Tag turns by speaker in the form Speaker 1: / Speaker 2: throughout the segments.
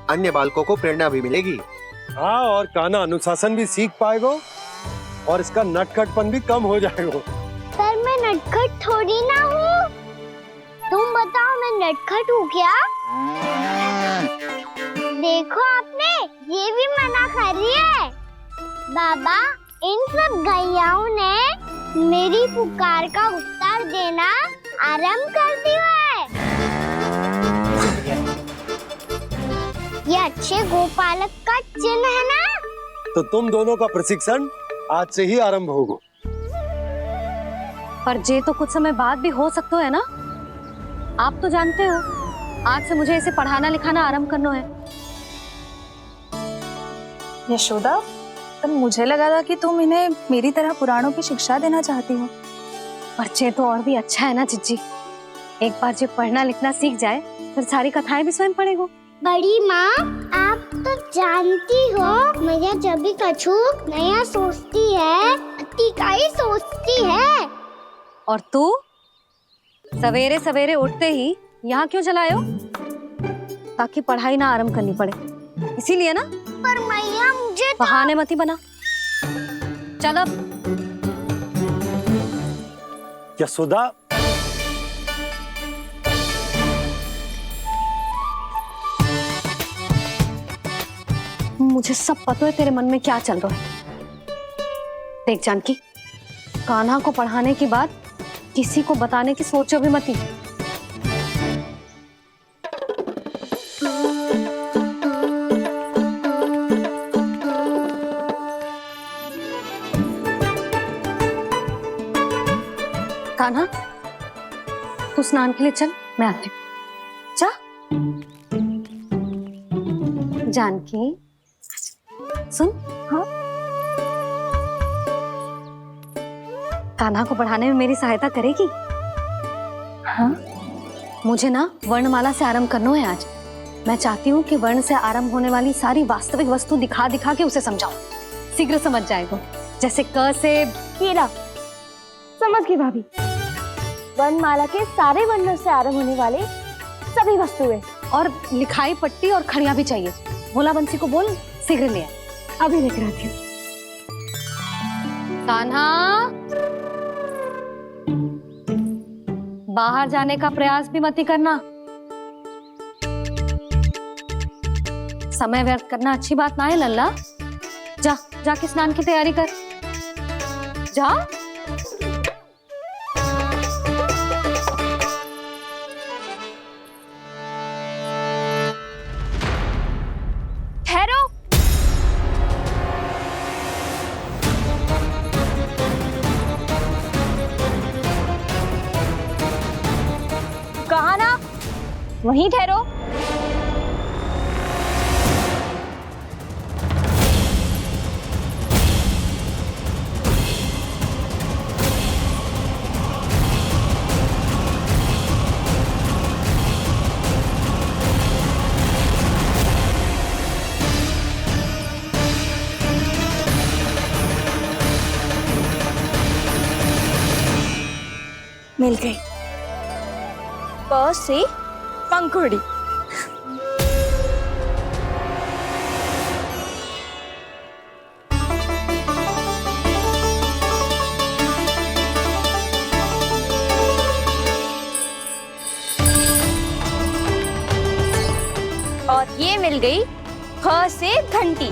Speaker 1: अन्य बालकों को प्रेरणा भी मिलेगी।
Speaker 2: हाँ, और कान्हा अनुशासन भी सीख पाएगा और इसका नटखटपन भी कम हो जाएगा।
Speaker 3: पर मैं नटखट थोड़ी ना हूँ। तुम बताओ मैं नटखट हूँ क्या? देखो आपने ये भी मना कर रही है। बाबा, इन सब गैयाओं ने मेरी पुकार का उत्तर देना आरंभ कर दिया है। ये अच्छे गोपालक का चिन्ह है ना?
Speaker 2: तो तुम दोनों का प्रशिक्षण आज से ही आरंभ होगा।
Speaker 4: पर जे तो कुछ समय बाद भी हो सकता है ना। आप तो जानते हो आज से मुझे इसे पढ़ाना लिखाना आरंभ करना है।
Speaker 5: यशोदा, पर मुझे लगा था कि तुम इन्हें मेरी तरह पुराणों की शिक्षा देना चाहती हो।
Speaker 4: पर जे तो और भी अच्छा है ना जिज्जी। एक बार जब पढ़ना लिखना सीख जाए फिर सारी कथाएं भी स्वयं पढ़ेगा।
Speaker 3: बड़ी माँ, आप तो जानती हो मैया जब भी कछु नया सोचती है अतिका ही सोचती है।
Speaker 4: और तू सवेरे सवेरे उठते ही यहाँ क्यों चलाए हो? ताकि पढ़ाई ना आरंभ करनी पड़े, इसीलिए ना।
Speaker 3: पर मैया मुझे
Speaker 4: बहाने मत ही बना। चल अब।
Speaker 2: यशोदा,
Speaker 4: मुझे सब पता है तेरे मन में क्या चल रहा है। देख जानकी, कान्हा को पढ़ाने के बाद किसी को बताने की सोचो भी मत ही। कान्हा, तू स्नान के लिए चल, मैं आती हूँ। जा। जानकी सुन। हाँ, कान्हा को पढ़ाने में मेरी सहायता करेगी?
Speaker 5: हाँ,
Speaker 4: मुझे ना वर्णमाला से आरंभ करना है आज। मैं चाहती हूँ कि वर्ण से आरंभ होने वाली सारी वास्तविक वस्तु दिखा दिखा के उसे समझाऊं। शीघ्र समझ जाएगा। जैसे क से
Speaker 5: कीड़ा। समझ गई भाभी। वर्णमाला के सारे वर्णों से आरंभ होने वाले सभी वस्तुएं
Speaker 4: और लिखाई पट्टी और खड़िया भी चाहिए। भोला बंसी को बोल शीघ्र ले आए।
Speaker 5: अभी लेकर आती हूँ।
Speaker 4: कान्हा, बाहर जाने का प्रयास भी मत ही करना। समय व्यर्थ करना अच्छी बात ना है लल्ला। जा, जाके स्नान की तैयारी कर। जा।
Speaker 5: ठहरो। कहा ना, वहीं ठहरो। मिल गई। प से पंखुड़ी। और ये मिल गई ख से घंटी।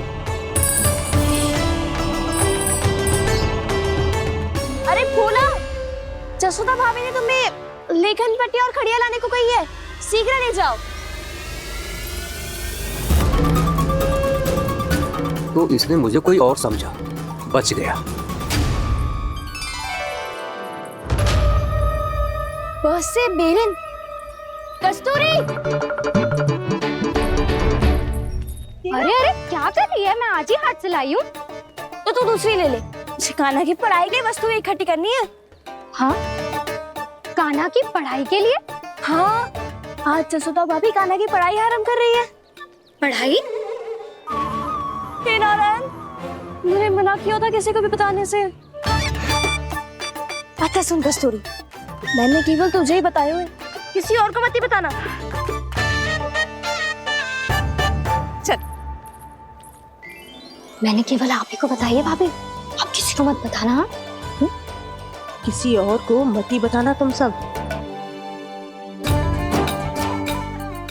Speaker 5: अरे भोला, जसोदा भाभी ने तुम्हें लेखन पट्टी और खड़िया लाने को कही है, शीघ्र ले जाओ।
Speaker 1: तो इसने मुझे कोई और समझा, बच गया।
Speaker 5: बस से बेलन। कस्तूरी।
Speaker 3: अरे अरे क्या कर रही है? मैं आज ही हाथ से लाई हूँ।
Speaker 5: तो तू दूसरी ले ले। कान्हा की पढ़ाई की वस्तु इकट्ठी करनी है।
Speaker 3: हाँ, कान्हा की पढ़ाई के लिए?
Speaker 5: हाँ, आज जसोदा भाभी कान्हा की पढ़ाई आरंभ कर रही है।
Speaker 3: पढ़ाई?
Speaker 5: हे नारायण, मैंने मना किया था किसी को भी बताने से। अच्छा सुन कस्तूरी, मैंने केवल तुझे ही बताए हुए, किसी और को मत ही बताना।
Speaker 4: चल। मैंने केवल आप ही को बताइए भाभी, आप किसी को मत बताना। हाँ?
Speaker 5: किसी और को मत ही बताना तुम सब।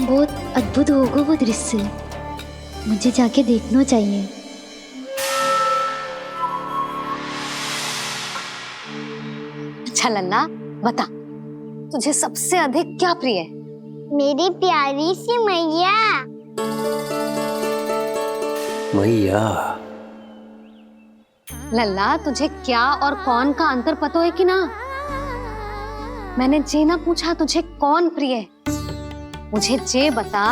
Speaker 3: बहुत अद्भुत होगा वो दृश्य, मुझे जाके देखना चाहिए।
Speaker 4: अच्छा लल्ला, बता तुझे सबसे अधिक क्या प्रिय है?
Speaker 3: मेरी प्यारी सी मैया।
Speaker 1: मैया।
Speaker 4: लल्ला, तुझे क्या और कौन का अंतर पता है कि ना? मैंने जे ना पूछा तुझे कौन प्रिय है, मुझे जे बता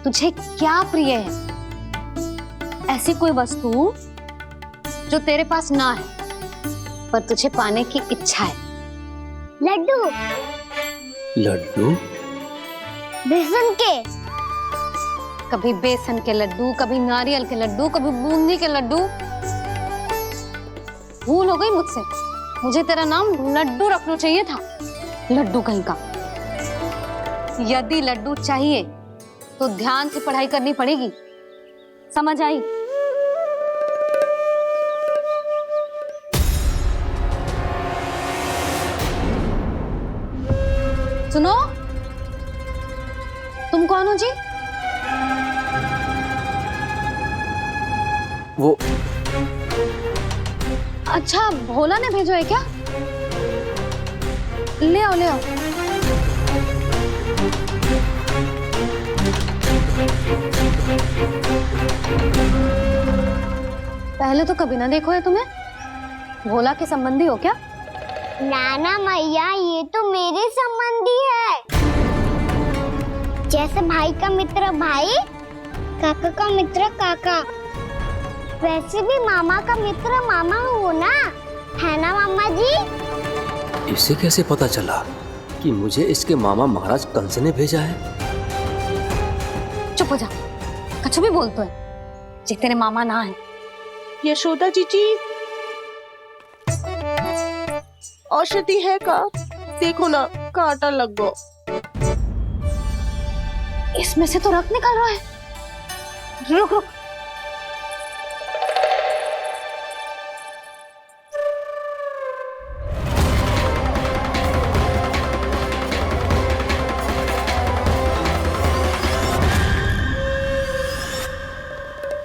Speaker 4: तुझे क्या प्रिय है। ऐसी कोई वस्तु जो तेरे पास ना है पर तुझे पाने की इच्छा है।
Speaker 3: लड्डू।
Speaker 1: लड्डू?
Speaker 3: बेसन के।
Speaker 4: कभी बेसन के लड्डू, कभी नारियल के लड्डू, कभी बूंदी के लड्डू। भूल हो गई मुझसे, मुझे तेरा नाम लड्डू रखना चाहिए था। लड्डू कहीं का। यदि लड्डू चाहिए तो ध्यान से पढ़ाई करनी पड़ेगी, समझ आई? सुनो, तुम कौन हो जी?
Speaker 1: वो
Speaker 4: अच्छा, भोला ने भेजो है क्या? ले आओ, ले आओ। पहले तो कभी ना देखो है तुम्हें। भोला के संबंधी हो क्या?
Speaker 3: नाना मैया, ये तो मेरे संबंधी है। जैसे भाई का मित्र भाई, काका का मित्र काका, वैसे भी मामा का मित्र मामा हो ना, है ना मामा जी?
Speaker 1: इसे कैसे पता चला कि मुझे इसके मामा महाराज कंस ने भेजा है?
Speaker 4: चुप हो जा, कछु भी बोलते है जे तेरे मामा ना है।
Speaker 5: यशोदा जीजी, औषधि है का? देखो ना, कांटा लग गो।
Speaker 4: इसमें से तो रक्त निकल रहा है। रुक रुक,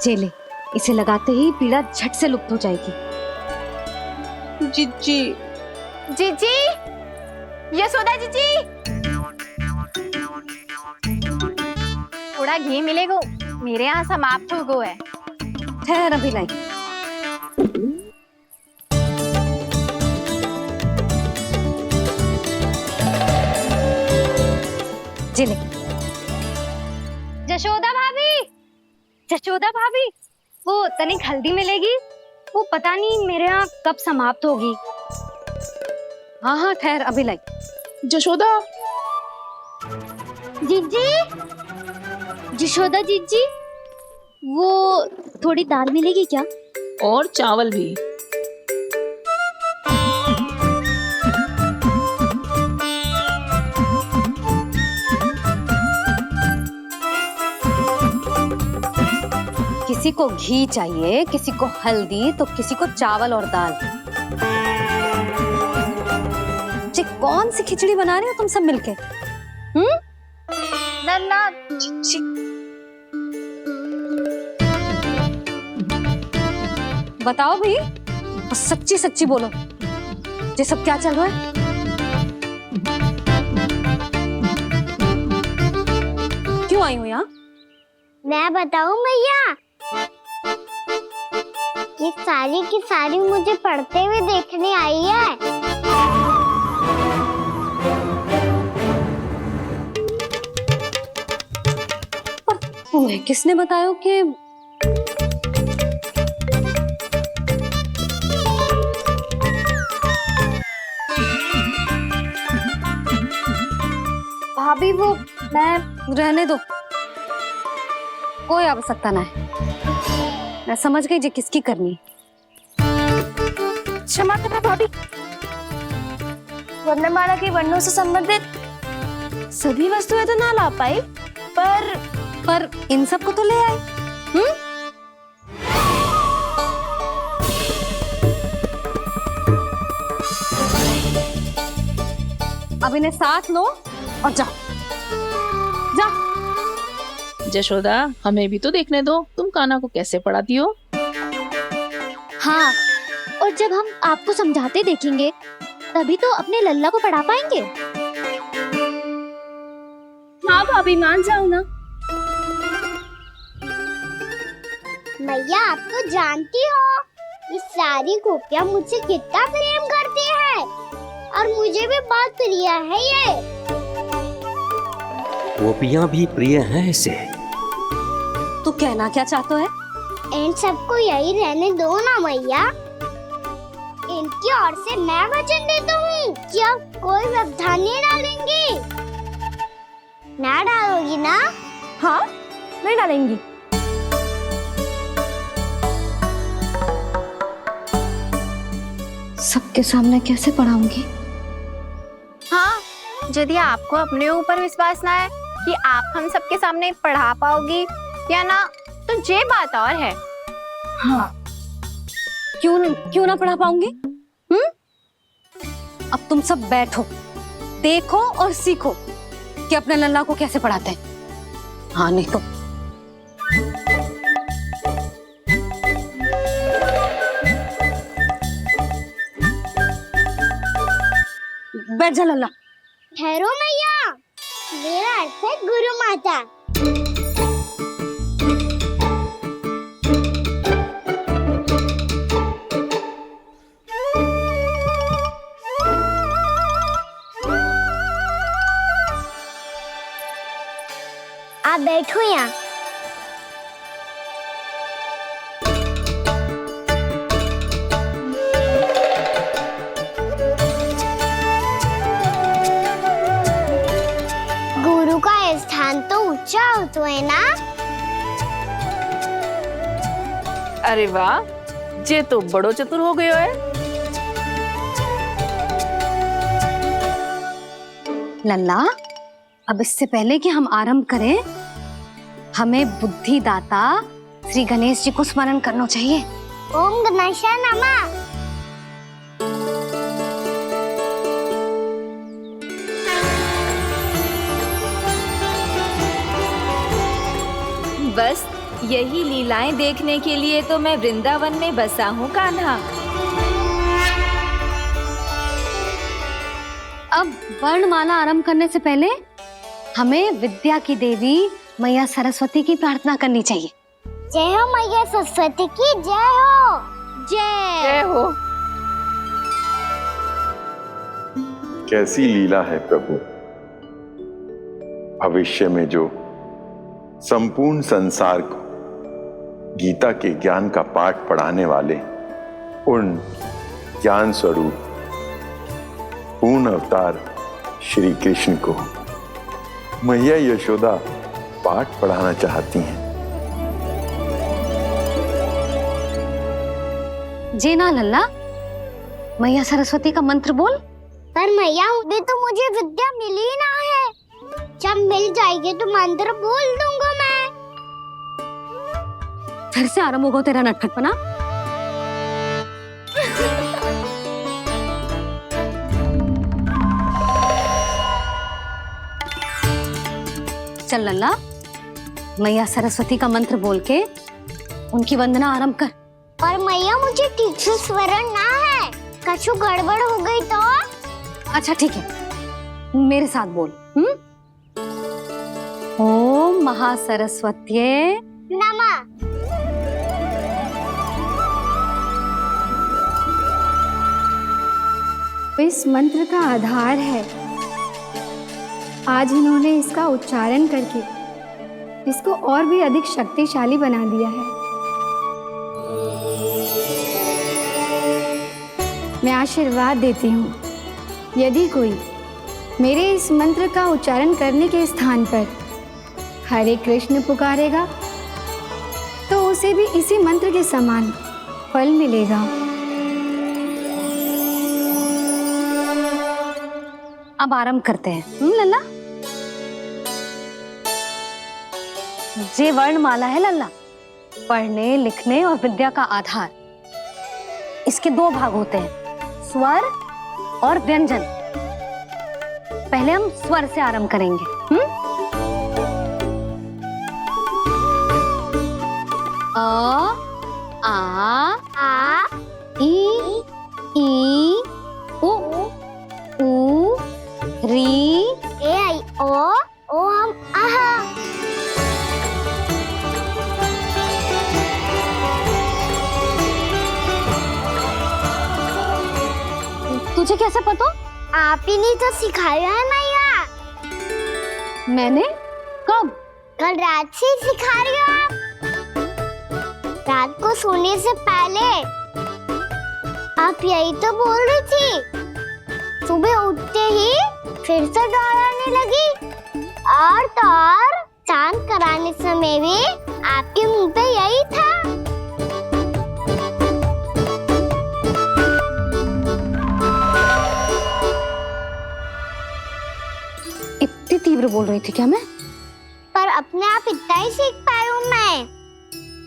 Speaker 4: चले, इसे लगाते ही पीड़ा झट से लुप्त हो जाएगी।
Speaker 5: जीजी,
Speaker 6: जीजी, यशोदा जीजी, थोड़ा घी मिलेगा? मेरे यहाँ समाप्त हो गया है।
Speaker 4: ठहर, अभी लाई। जिले।
Speaker 6: जशोदा भाभी, जशोदा भाभी, वो तनिक हल्दी मिलेगी? वो पता नहीं मेरे यहाँ कब समाप्त होगी।
Speaker 4: हाँ हाँ, ठहर, अभी लाई।
Speaker 5: जशोदा,
Speaker 3: जीजी, यशोदा जीजी, वो थोड़ी दाल मिलेगी क्या?
Speaker 5: और चावल भी।
Speaker 4: किसी को घी चाहिए, किसी को हल्दी, तो किसी को चावल और दाल। जी, कौन सी खिचड़ी बना रहे हो तुम सब मिलके?
Speaker 6: नन्ना,
Speaker 4: बताओ भाई, और सच्ची सच्ची बोलो, ये सब क्या चल रहा है? क्यों आई हो यहाँ?
Speaker 3: मैं बताऊं भैया, ये सारी की सारी मुझे पढ़ते हुए देखने आई है।
Speaker 4: तुम्हें किसने बताया कि भाभी? वो मैं रहने दो, कोई आवश्यकता ना है। मैं समझ गई जे किसकी करनी।
Speaker 5: क्षमा करना भाभी, वर्णमाला के वर्णों से संबंधित सभी वस्तुएं तो ना ला पाई, पर
Speaker 4: इन सब को तो ले आए। अब इन्हें साथ लो और जाओ जा।
Speaker 7: जशोदा, हमें भी तो देखने दो तुम कान्हा को कैसे पढ़ाती हो।
Speaker 3: हाँ, और जब हम आपको समझाते देखेंगे तभी तो अपने लल्ला को पढ़ा पाएंगे।
Speaker 5: हाँ भाभी, मान जाओ ना।
Speaker 3: मैया, आप तो जानती हो ये सारी गोपियाँ मुझसे कितना प्रेम करती है और मुझे भी बहुत प्रिय है ये।
Speaker 1: गोपियाँ भी प्रिय हैं इसे।
Speaker 4: तू कहना क्या चाहता है?
Speaker 3: इन सबको यही रहने दो ना मैया। इनकी ओर से मैं वचन देता हूँ कि अब कोई व्यवधान नहीं डालेंगी। ना डालोगी ना?
Speaker 5: हाँ, नहीं डालेंगी।
Speaker 4: सबके सामने कैसे पढ़ाऊंगी?
Speaker 8: हाँ, यदि आपको अपने ऊपर विश्वास ना है कि आप हम सबके सामने पढ़ा पाओगी या ना, तो ये बात और है।
Speaker 4: हाँ, क्यों ना पढ़ा पाऊंगी? अब तुम सब बैठो, देखो और सीखो कि अपने लल्ला को कैसे पढ़ाते हैं। हाँ, नहीं तो बैठ जा लल्ला।
Speaker 3: ठहरो मैया, मेरा अर्थ है गुरु माता। आप बैठो यहाँ। गुरु का स्थान तो ऊंचा होता है ना?
Speaker 7: अरे वाह, जे तो बड़ो चतुर हो गयो है।
Speaker 4: लल्ला, अब इससे पहले कि हम आरंभ करें, हमें बुद्धिदाता श्री गणेश जी को स्मरण करना चाहिए।
Speaker 3: ओम गणेशाय नमः।
Speaker 9: बस यही लीलाएं देखने के लिए तो मैं वृंदावन में बसा हूँ कान्हा।
Speaker 4: अब वर्णमाला आरंभ करने से पहले हमें विद्या की देवी मैया सरस्वती की प्रार्थना करनी चाहिए।
Speaker 3: जय हो मैया सरस्वती की जय हो।
Speaker 7: जय हो।
Speaker 10: कैसी लीला है प्रभु। भविष्य में जो संपूर्ण संसार को गीता के ज्ञान का पाठ पढ़ाने वाले उन ज्ञान स्वरूप पूर्ण अवतार श्री कृष्ण को मैया यशोदा पाठ पढ़ाना चाहती हैं।
Speaker 4: जी ना लल्ला, मैया सरस्वती का मंत्र बोल।
Speaker 3: पर मैया, अभी तो मुझे विद्या मिली ना है। जब मिल जाएगी तो मंत्र बोल दूंगा मैं।
Speaker 4: फिर से आरंभ होगा तेरा नटखटपना। चल लल्ला, मैया सरस्वती का मंत्र बोल के उनकी वंदना आरंभ कर।
Speaker 3: पर मैया, मुझे ठीक से स्मरण ना है। कछु गड़बड़ हो गई तो?
Speaker 4: अच्छा ठीक है, मेरे साथ बोल। ओम महासरस्वत्ये
Speaker 3: नमः।
Speaker 11: इस मंत्र का आधार है। आज इन्होंने इसका उच्चारण करके इसको और भी अधिक शक्तिशाली बना दिया है। मैं आशीर्वाद देती हूँ, यदि कोई मेरे इस मंत्र का उच्चारण करने के स्थान पर हरे कृष्ण पुकारेगा तो उसे भी इसी मंत्र के समान फल मिलेगा।
Speaker 4: अब आरंभ करते हैं। लल्ला, जे वर्णमाला है लल्ला, पढ़ने लिखने और विद्या का आधार। इसके दो भाग होते हैं, स्वर और व्यंजन। पहले हम स्वर से आरंभ करेंगे। अ, आ, ई, उ, री,
Speaker 3: ए आई ओ हम आहा।
Speaker 4: तुझे कैसे पता?
Speaker 3: आप ही नहीं तो सिखाया है मैया।
Speaker 4: मैंने? कब?
Speaker 3: कल रात से सिखा रही हो आप। रात को सोने से पहले आप यही तो बोल रही थी। सुबह उठते ही फिर से दोहराने लगी। और तो और चांद कराने समय भी आपके मुंह पे यही था।
Speaker 4: इतनी तीव्र बोल रही थी क्या मैं?
Speaker 3: पर अपने आप इतना ही सीख पाई हूँ मैं।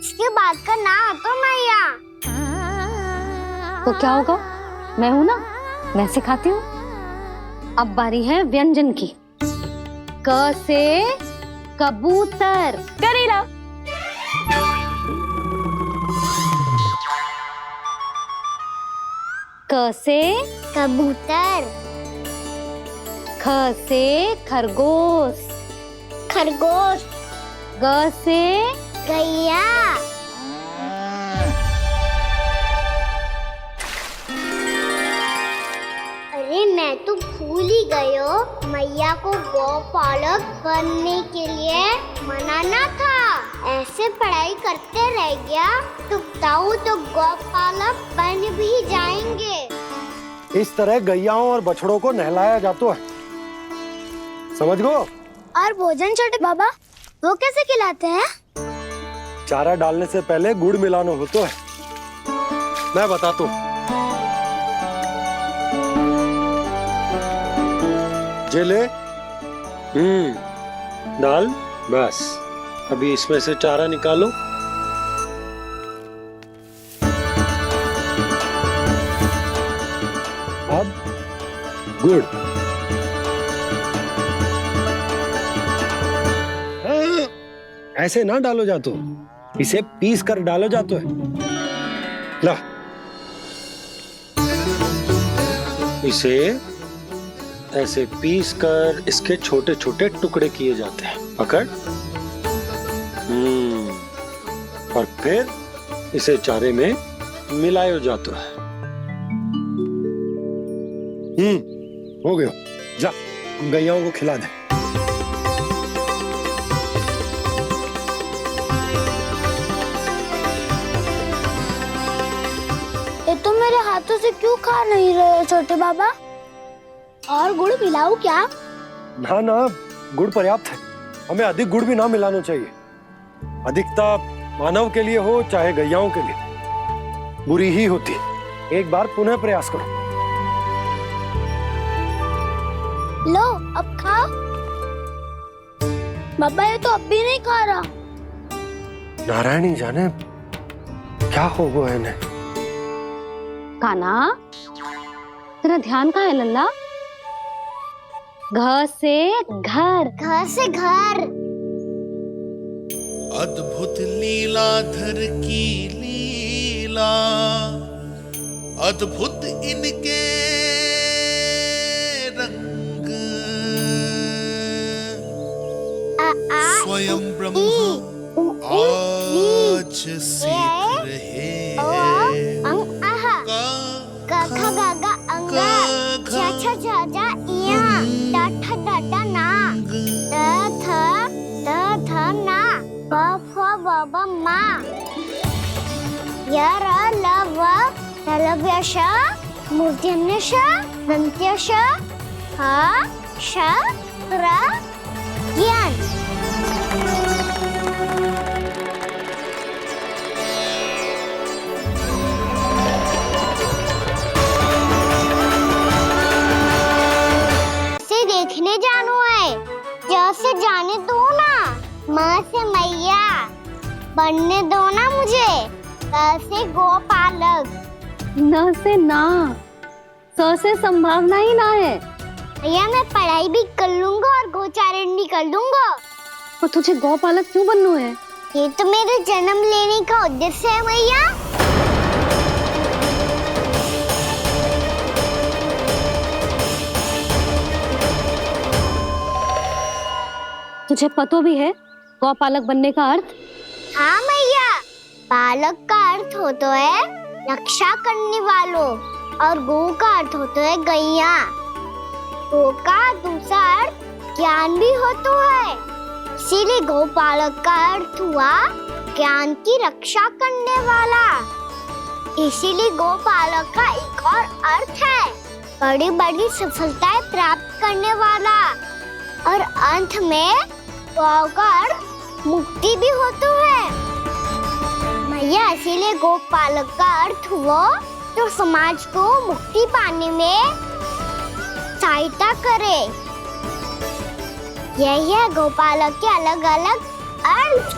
Speaker 3: इसके बाद का ना तो मैया।
Speaker 4: तो क्या होगा? मैं हूं ना, मैं सिखाती हूँ। अब बारी है व्यंजन की। क से कबूतर।
Speaker 5: करेला।
Speaker 4: क से
Speaker 3: कबूतर।
Speaker 4: ख से खरगोश।
Speaker 3: खरगोश।
Speaker 4: ग से
Speaker 3: गैया। अरे मैं तो भूल ही गई हूँ, मैया को गौपालक बनने के लिए मनाना था। ऐसे पढ़ाई करते रह गया तो ताऊ तो गौपालक बन भी जाएंगे।
Speaker 2: इस तरह गैयाओं और बछड़ों को नहलाया जाता है, समझ गो?
Speaker 3: और भोजन छोटे बाबा वो कैसे खिलाते हैं?
Speaker 2: चारा डालने से पहले गुड़ मिलाना होता है। मैं बताता हूँ। जे ले। डाल। बस अभी इसमें से चारा निकालो। अब गुड़। ऐसे ना डालो जातो, इसे पीस कर डालो जातो है। ला, इसे ऐसे पीस कर इसके छोटे छोटे टुकड़े किए जाते हैं। पकड़। और फिर इसे चारे में मिलायो जाता है। हो गया। जा गैयाओं को खिला दे।
Speaker 3: ये तो मेरे हाथों से क्यों खा नहीं रहे हो छोटे बाबा? और गुड़ मिलाऊं क्या?
Speaker 2: ना ना, गुड़ पर्याप्त है। हमें अधिक गुड़ भी ना मिलाना चाहिए। अधिकता मानव के लिए हो चाहे गैयाओं के लिए बुरी ही होती है। एक बार पुनः प्रयास करो।
Speaker 3: लो अब खाओ। बाबा ये तो अब भी नहीं खा रहा।
Speaker 2: नारायणी जाने क्या हो गया है इन्हें।
Speaker 4: काना, तेरा ध्यान कहाँ है लल्ला? घ से घर।
Speaker 3: घर से घर।
Speaker 12: अद्भुत लीलाधर की लीला, अद्भुत इनके रंग, स्वयं ब्रह्मा आज सीख रहे हैं।
Speaker 3: गा गा गा अंगा, छा छा छा जा इया, डा ठा डा डा ना, द थ ना, ब फ ब ब मा, य र ल व लव्य श, मूर्धन्य श, दन्त्य श, ह श र ज्ञान। देखने जानू है, जैसे जाने दो ना। माँ से मैया बनने दो ना मुझे। से गोपालक।
Speaker 4: न से ना, स से संभावना ही ना है।
Speaker 3: भैया मैं पढ़ाई भी कर लूंगा और गोचारण भी कर लूंगा।
Speaker 4: और तुझे गौपालक क्यों बनना है?
Speaker 3: ये तो मेरे जन्म लेने का उद्देश्य है भैया।
Speaker 4: तुझे पता भी है गौपालक बनने का अर्थ?
Speaker 3: हाँ भैया, पालक का अर्थ होता है रक्षा करने वालों और गौ का अर्थ होता है गैया। गौ का दूसरा अर्थ ज्ञान भी होता है, इसीलिए गौपालक का अर्थ हुआ ज्ञान की रक्षा करने वाला। इसीलिए गौपालक का एक और अर्थ है बड़ी बड़ी सफलताएं प्राप्त करने वाला, और अंत में गौ का अर्थ मुक्ति भी होता है भैया। इसीलिए गौपालक का अर्थ हुआ जो समाज को मुक्ति पाने में सहायता करे। यही है गौपालक के अलग अलग अर्थ।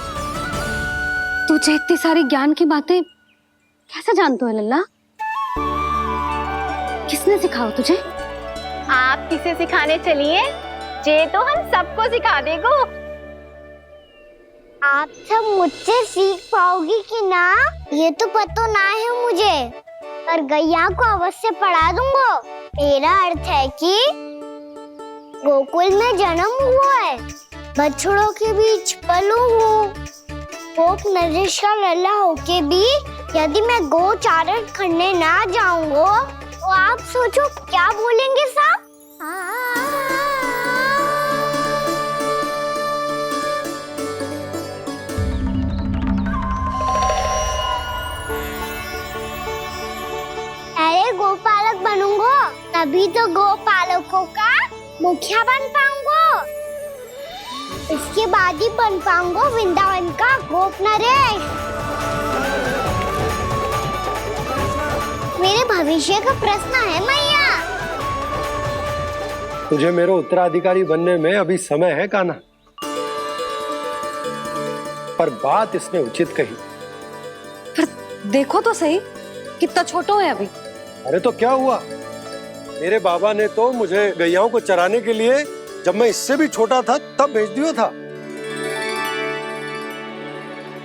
Speaker 4: तुझे इतनी सारी ज्ञान की बातें कैसे जानते हो लल्ला? किसने सिखाओ तुझे?
Speaker 8: आप किसे सिखाने चलिए, जे तो हम सबको सिखा देगो।
Speaker 3: आप सब मुझसे सीख पाओगी कि ना ये तो पता ना है मुझे, पर गैया को अवश्य पढ़ा दूंगा। मेरा अर्थ है कि गोकुल में जन्म हुआ है, बछड़ों के बीच पलू हूँ, गोप नरेश का लल्ला होके भी यदि मैं गोचारण करने ना जाऊंगा तो आप सोचो क्या बोलेंगे साहब? अरे गोपालक बनूंगा तभी तो गोपालकों का मुखिया बन पाऊंगा। इसके बाद ही बन पाऊंगा वृंदावन का गोप नरेश। मेरे भविष्य का प्रश्न है मैया।
Speaker 2: तुझे मेरा उत्तराधिकारी बनने में अभी समय है कान्हा, पर बात इसने उचित कही।
Speaker 4: पर देखो तो सही कितना छोटा है अभी।
Speaker 2: अरे तो क्या हुआ, मेरे बाबा ने तो मुझे गैयाओं को चराने के लिए जब मैं इससे भी छोटा था तब भेज दिया था।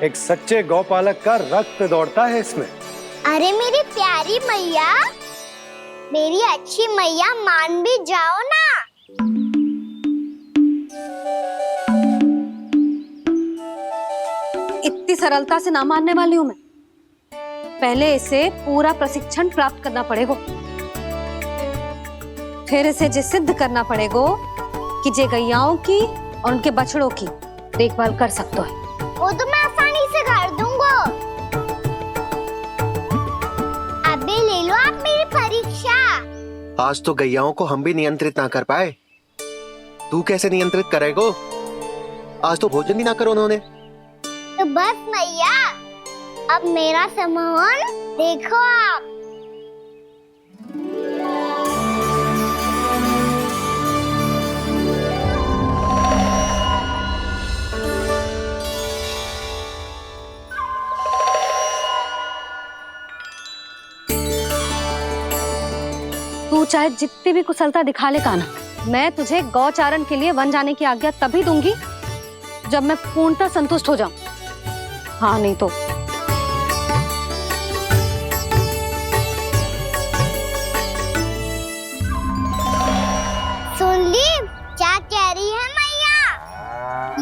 Speaker 2: एक सच्चे गौपालक का रक्त दौड़ता है इसमें।
Speaker 3: अरे मेरी प्यारी मैया, मेरी अच्छी मैया, मान भी जाओ ना।
Speaker 4: इतनी सरलता से ना मानने वाली हूं मैं। पहले इसे पूरा प्रशिक्षण प्राप्त करना पड़ेगा, फिर इसे जे सिद्ध करना पड़ेगा कि जे गैयाओं की और उनके बछड़ों की देखभाल कर सकता है।
Speaker 3: वो तो मैं आसानी से कर दूंगा। अबे ले लो आप मेरी परीक्षा।
Speaker 13: आज तो गैयाओं को हम भी नियंत्रित ना कर पाए, तू कैसे नियंत्रित करेगो? आज तो भोजन भी ना करो उन्होंने।
Speaker 3: तो बस मैया, अब मेरा सम्मान देखो आप।
Speaker 4: तू चाहे जितनी भी कुशलता दिखा ले कान्हा, मैं तुझे गौचारण के लिए वन जाने की आज्ञा तभी दूंगी जब मैं पूर्णतः संतुष्ट हो जाऊं। हाँ नहीं तो
Speaker 3: सुन ली क्या कह रही है मैया?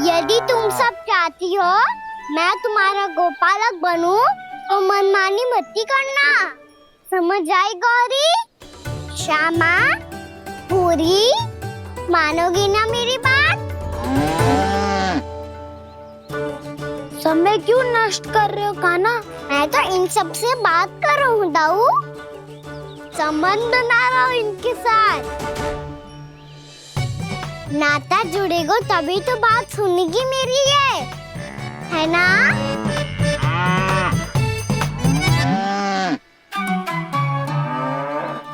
Speaker 3: यदि तुम सब चाहती हो मैं तुम्हारा गोपालक बनूं तो मनमानी मत करना, समझ आई गौरी? श्यामा, पूरी, मानोगी ना मेरी बात? समय क्यों नष्ट कर रहे हो कान्हा? मैं तो इन सब से बात कर रहा हूँ दाऊ, संबंध बना रहा हूँ इनके साथ। नाता जुड़ेगा तभी तो बात सुनेगी मेरी है ना?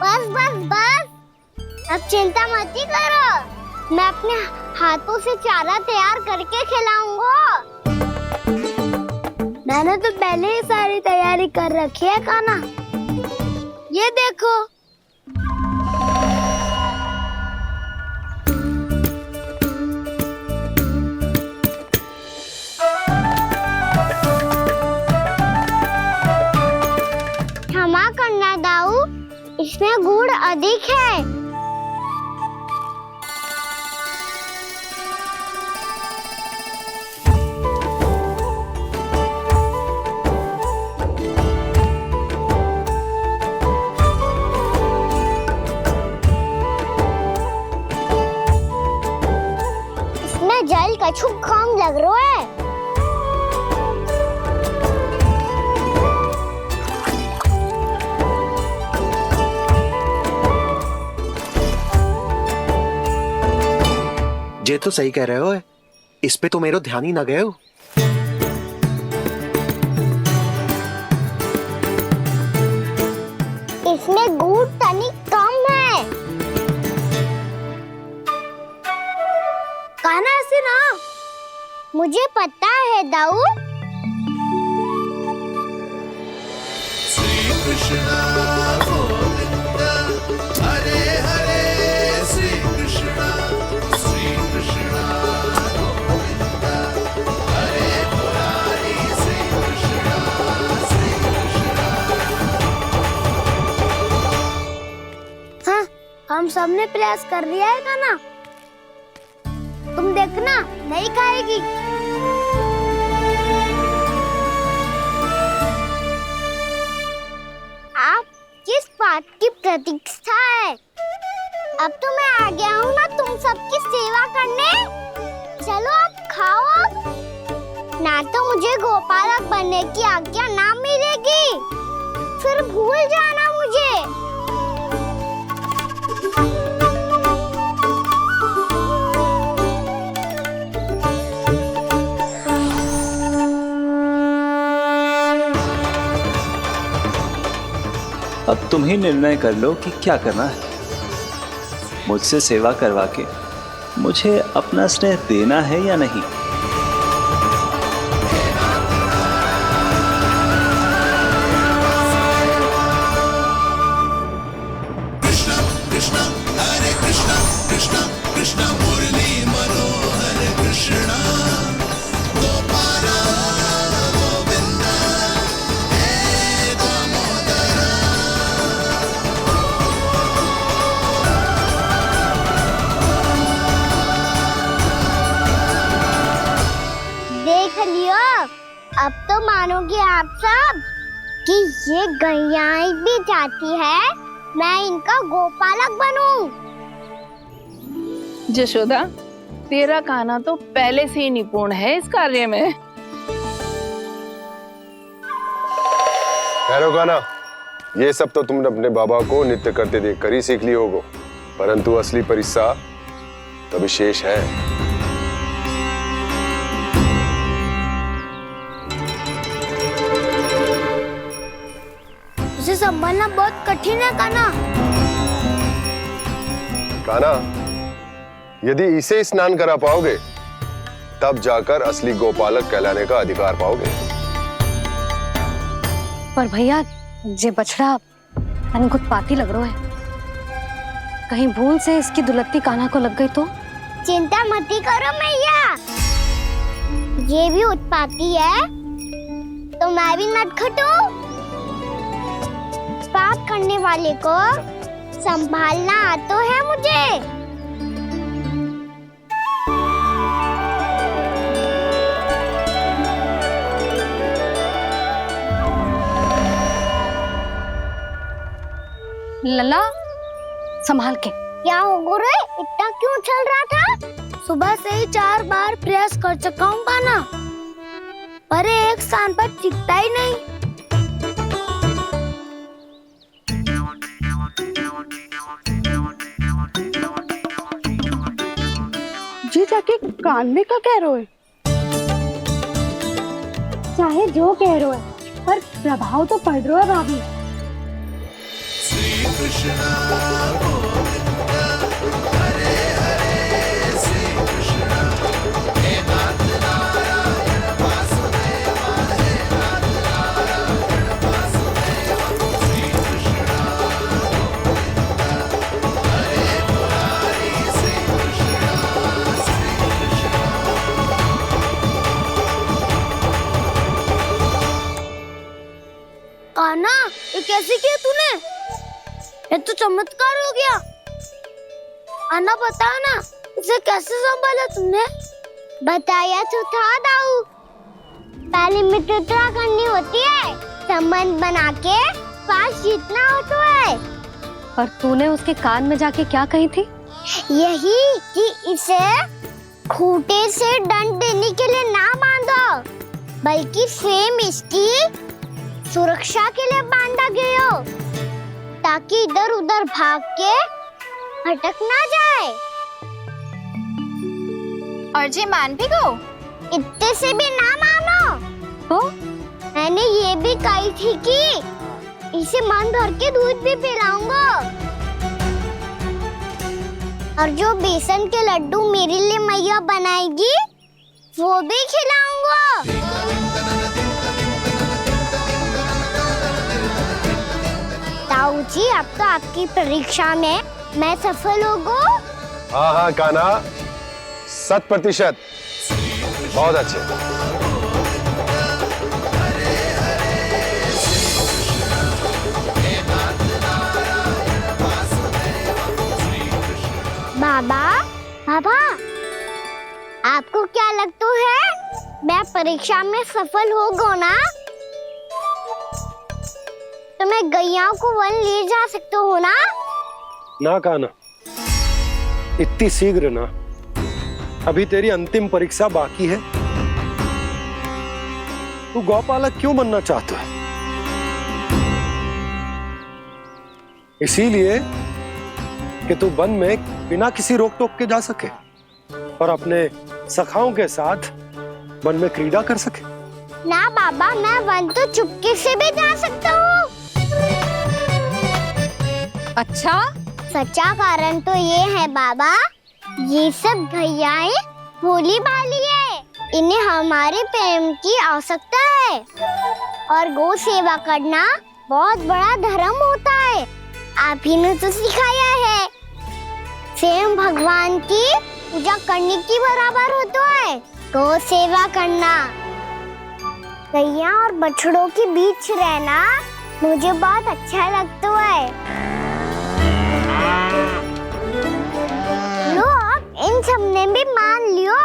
Speaker 3: बस बस बस, अब चिंता मत ही करो, मैं अपने हाथों से चारा तैयार करके खिलाऊंगा। मैंने तो पहले ही सारी तैयारी कर रखी है कान्हा, ये देखो। इसमें गुड़ अधिक है। इसमें जल कछु कम लग रहा है।
Speaker 13: ये तो सही कह रहे हो, इस पे तो मेरो ध्यान ही ना गए हो।
Speaker 3: इसमें गुड़ तनिक कम है। कहना से ना, मुझे पता है दाऊ।
Speaker 12: श्री कृष्ण गोविंद हरे हरे, श्री कृष्ण गोविंद हरे मुरारी, श्री कृष्ण
Speaker 3: हाँ, हम सबने प्रयास कर लिया है का ना? तुम देखना नहीं खाएगी। आप किस बात की प्रतीक्षा है? अब तो मैं आ गया हूँ ना तुम सबकी सेवा करने। चलो अब खाओ अब। ना तो मुझे गोपालक बनने की आज्ञा ना मिलेगी, फिर भूल जाना मुझे।
Speaker 14: अब तुम ही निर्णय कर लो कि क्या करना है। मुझसे सेवा करवा के मुझे अपना स्नेह देना है या नहीं।
Speaker 12: कृष्ण कृष्ण हरे कृष्ण कृष्ण कृष्ण मुरली मनोहर कृष्ण गोपाल गोविंद हे दामोदर।
Speaker 3: देख लियो, अब तो मानोगे आप सब कि ये गैयाएं भी चाहती है मैं इनका गोपालक बनूं।
Speaker 7: जशोदा, तेरा कान्हा तो पहले से ही निपुण है इस कार्य में।
Speaker 15: ठहरो कान्हा, ये सब तो तुमने अपने बाबा को नृत्य करते देख कर ही सीख ली होगो, परंतु असली परिस्सा तो विशेष है।
Speaker 3: उसे संभालना बहुत कठिन है कान्हा।
Speaker 15: कान्हा, यदि इसे स्नान करा पाओगे तब जाकर असली गोपालक कहलाने का अधिकार पाओगे।
Speaker 4: पर भैया, ये बछड़ा उत्पाती लग रहा है। कहीं भूल से इसकी दुलत्ती कान्हा को लग गई तो?
Speaker 3: चिंता मत करो मैया, ये भी उत्पाती है तो मैं भी नटखट हूँ। पाप करने वाले को संभालना आता है मुझे।
Speaker 4: लला, संभाल के।
Speaker 3: क्या हो गुरु, इतना क्यों चल रहा था? सुबह से ही 4 बार प्रयास कर चुका हूँ कान्हा, पर एक स्थान पर टिकता ही नहीं।
Speaker 5: जी जाके कान में का कह रहे हो? चाहे जो कह रहे हो, पर प्रभाव तो पड़ रहा है भाभी।
Speaker 12: श्री कृष्ण गोविंद हरे हरे, श्री कृष्ण हे नाथ नारायण वासुदेव, हे नाथ नारायण वासुदेव। श्री कृष्ण गोविंद हरे मुरारी, श्री कृष्ण
Speaker 3: कान्हा, ये कैसे किया तूने? ये तो चमत्कार हो गया। आना बताओ ना, इसे कैसे संभाला तुमने? बताया तो था दाऊ, पहले मित्रता करनी होती है, संबंध बना के पास जीतना होता है।
Speaker 4: पर तूने उसके कान में जाके क्या कही थी?
Speaker 3: यही कि इसे खूंटे से दंड देने के लिए ना बांधो, बल्कि स्वयं इसकी सुरक्षा के लिए बांधा गया हो, ताकि इधर उधर भाग के भटक ना जाए।
Speaker 8: और जी मान भी गो?
Speaker 3: इतने से भी ना मानो।
Speaker 4: तो
Speaker 3: मैंने ये भी कही थी कि इसे मन भर के दूध भी पिलाऊंगा, और जो बेसन के लड्डू मेरे लिए मैया बनाएगी वो भी खिलाऊंगा। ताऊ जी, अब तो आपकी परीक्षा में मैं सफल होगा।
Speaker 15: हाँ हाँ कान्हा, 100%। बहुत अच्छे।
Speaker 3: बाबा, आपको क्या लगता है मैं परीक्षा में सफल होगा ना, तो मैं गैयाओं को वन ले जा सकता हूँ ना?
Speaker 2: ना कान्हा, इतनी शीघ्र ना, अभी तेरी अंतिम परीक्षा बाकी है। तू गौपालक क्यों बनना चाहता है? इसीलिए कि तू वन में बिना किसी रोक टोक के जा सके और अपने सखाओं के साथ वन में क्रीड़ा कर सके।
Speaker 3: ना बाबा, मैं वन तो चुपके से भी जा सकता हूँ।
Speaker 4: अच्छा?
Speaker 3: सच्चा कारण तो ये है बाबा, ये सब भैयाएं भोली भाली है, इन्हें हमारे प्रेम की आवश्यकता है, और गौ सेवा करना बहुत बड़ा धर्म होता है। आप ही ने तो सिखाया है, स्वयं भगवान की पूजा करने की बराबर होता है गौ सेवा करना। गैया और बछड़ों के बीच रहना मुझे बहुत अच्छा लगता है। लो, इन सब ने भी मान लियो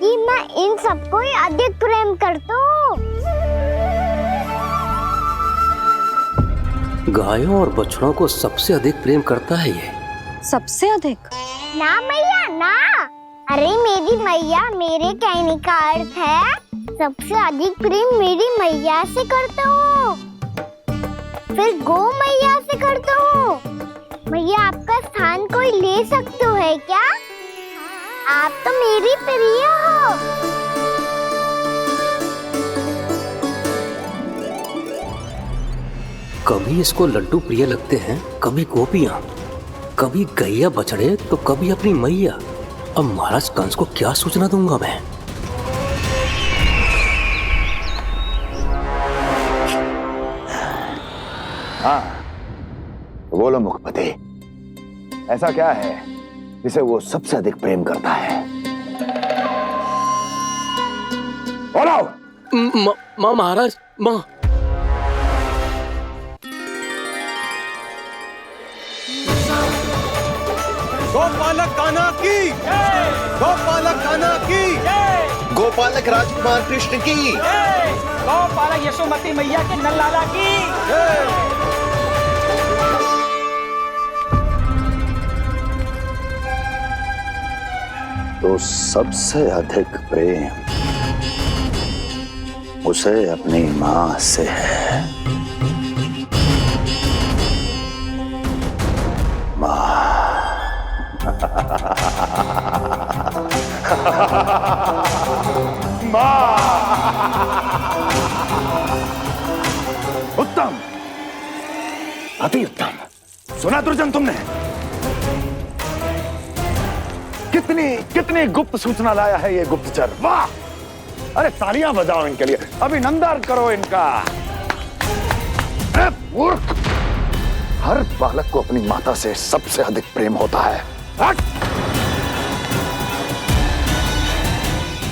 Speaker 3: कि मैं इन सबको ही अधिक प्रेम करता हूँ।
Speaker 1: गायों और बछड़ों को सबसे अधिक प्रेम करता है ये।
Speaker 4: सबसे अधिक?
Speaker 3: ना मैया ना, अरे मेरी मैया, मेरे कहने का अर्थ है सबसे अधिक प्रेम मेरी मैया से करता हूँ, फिर गौ मैया से करता हूँ। मैया, आपका स्थान कोई ले सकते है क्या? आप तो मेरी प्रिय हो।
Speaker 1: कभी इसको लड्डू प्रिय लगते हैं, कभी गोपियां, कभी गैया बछड़े, तो कभी अपनी मैया। अब महाराज कंस को क्या सूचना दूंगा मैं?
Speaker 16: हाँ, बोलो मुखपति, ऐसा क्या है जिसे वो सबसे अधिक प्रेम करता है? बोलो।
Speaker 1: माँ महाराज, माँ।
Speaker 2: गोपालक कान्हा की, गोपालक कान्हा की,
Speaker 13: गोपालक राजकुमार कृष्ण की,
Speaker 17: गोपालक यशोमती मैया के नललाला की।
Speaker 16: तो सबसे अधिक प्रेम उसे अपनी मां से है। उत्तम, अति उत्तम। सुना दुर्जन तुमने? कितनी गुप्त सूचना लाया है ये गुप्तचर। वाह! अरे तालियां बजाओ इनके लिए, अभिनंदन करो इनका। मूर्ख! हर बालक को अपनी माता से सबसे अधिक प्रेम होता है।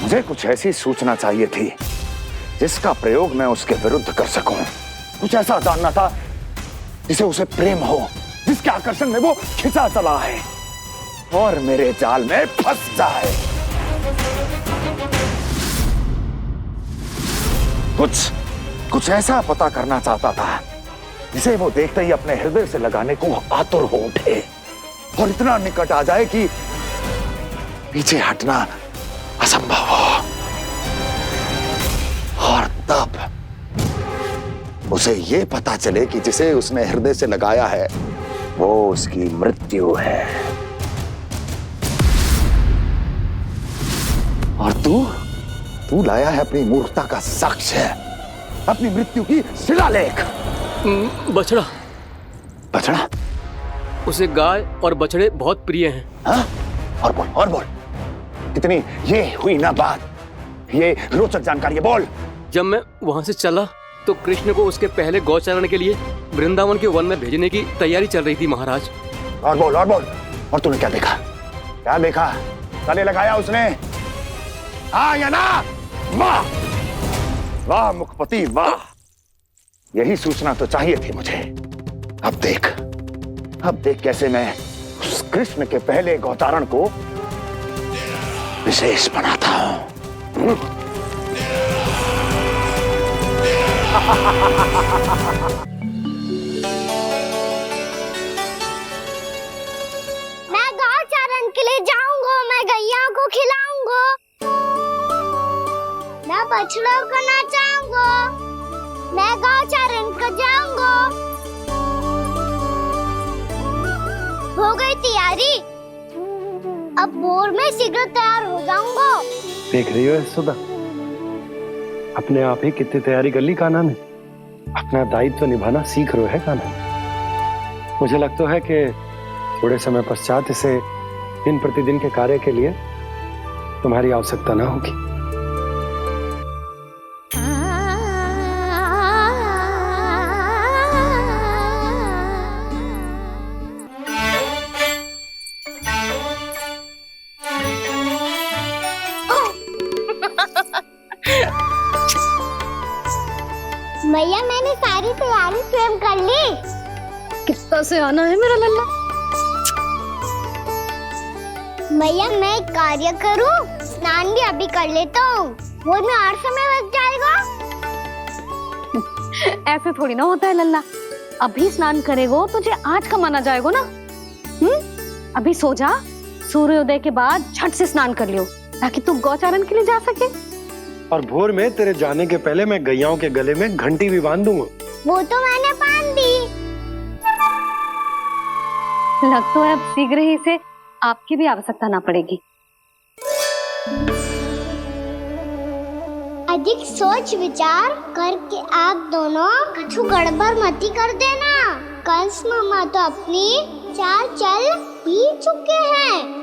Speaker 16: मुझे कुछ ऐसी सूचना चाहिए थी जिसका प्रयोग मैं उसके विरुद्ध कर सकूं। कुछ ऐसा जानना था जिसे उसे प्रेम हो, जिसके आकर्षण में वो खिंचा चला है और मेरे जाल में फंस जाए। कुछ ऐसा पता करना चाहता था जिसे वो देखते ही अपने हृदय से लगाने को आतुर हो उठे और इतना निकट आ जाए कि पीछे हटना असंभव हो। और तब उसे ये पता चले कि जिसे उसने हृदय से लगाया है वो उसकी मृत्यु है। और तू लाया है अपनी मूर्खता का साक्ष्य, अपनी मृत्यु की शिलालेख।
Speaker 1: बछड़ा।
Speaker 16: बछड़ा?
Speaker 1: उसे गाय और बछड़े बहुत प्रिय हैं।
Speaker 16: हाँ? और बोल कितनी ये हुई ना बात, ये रोचक जानकारी है, बोल।
Speaker 1: जब मैं वहां से चला तो कृष्ण को उसके पहले गौचारण के लिए वृंदावन के वन में भेजने की तैयारी चल रही थी महाराज।
Speaker 16: और बोल। और तूने क्या देखा? गले लगाया उसने? हाँ या ना? वाह वाह मुखपति वाह, यही सूचना तो चाहिए थी मुझे। अब देख कैसे मैं उस कृष्ण के पहले गौचारण को विशेष बनाता हूं।
Speaker 3: मैं गौचारण के लिए जाऊंगा, मैं गैया को खिलाऊंगा, मैं बछड़ों को नचाऊंगा, मैं गौचारण को जाऊंगा। हो गई तैयारी, अब भोर में शीघ्र तैयार हो जाऊंगा।
Speaker 2: देख रही हो यशोदा, अपने आप ही कितनी तैयारी कर ली कान्हा ने। अपना दायित्व निभाना सीख रहे है कान्हा। मुझे लगता है कि थोड़े समय पश्चात इसे दिन प्रतिदिन के कार्य के लिए तुम्हारी आवश्यकता ना होगी।
Speaker 3: भैया मैंने सारी तैयारी स्वयं कर ली।
Speaker 4: कितना से आना है मेरा लल्ला?
Speaker 3: भैया मैं एक कार्य करूं, स्नान भी अभी कर लेता हूँ, वो में और समय लग जाएगा।
Speaker 4: ऐसे थोड़ी ना होता है लल्ला, अभी स्नान करेगो तुझे आज कमाना जाएगो ना। अभी सो जा, सूर्योदय के बाद झट से स्नान कर लियो ताकि तू गौचारण के लिए जा सके।
Speaker 2: और भोर में तेरे जाने के पहले मैं गैयाओं के गले में घंटी भी बांध दूंगा।
Speaker 3: वो तो मैंने बांध दी।
Speaker 4: लग तो है अब शीघ्र ही से आपकी भी आवश्यकता ना पड़ेगी।
Speaker 3: अधिक सोच विचार करके आप दोनों कुछ गड़बड़ मती कर देना। कंस मामा तो अपनी चाल चल ही चुके हैं।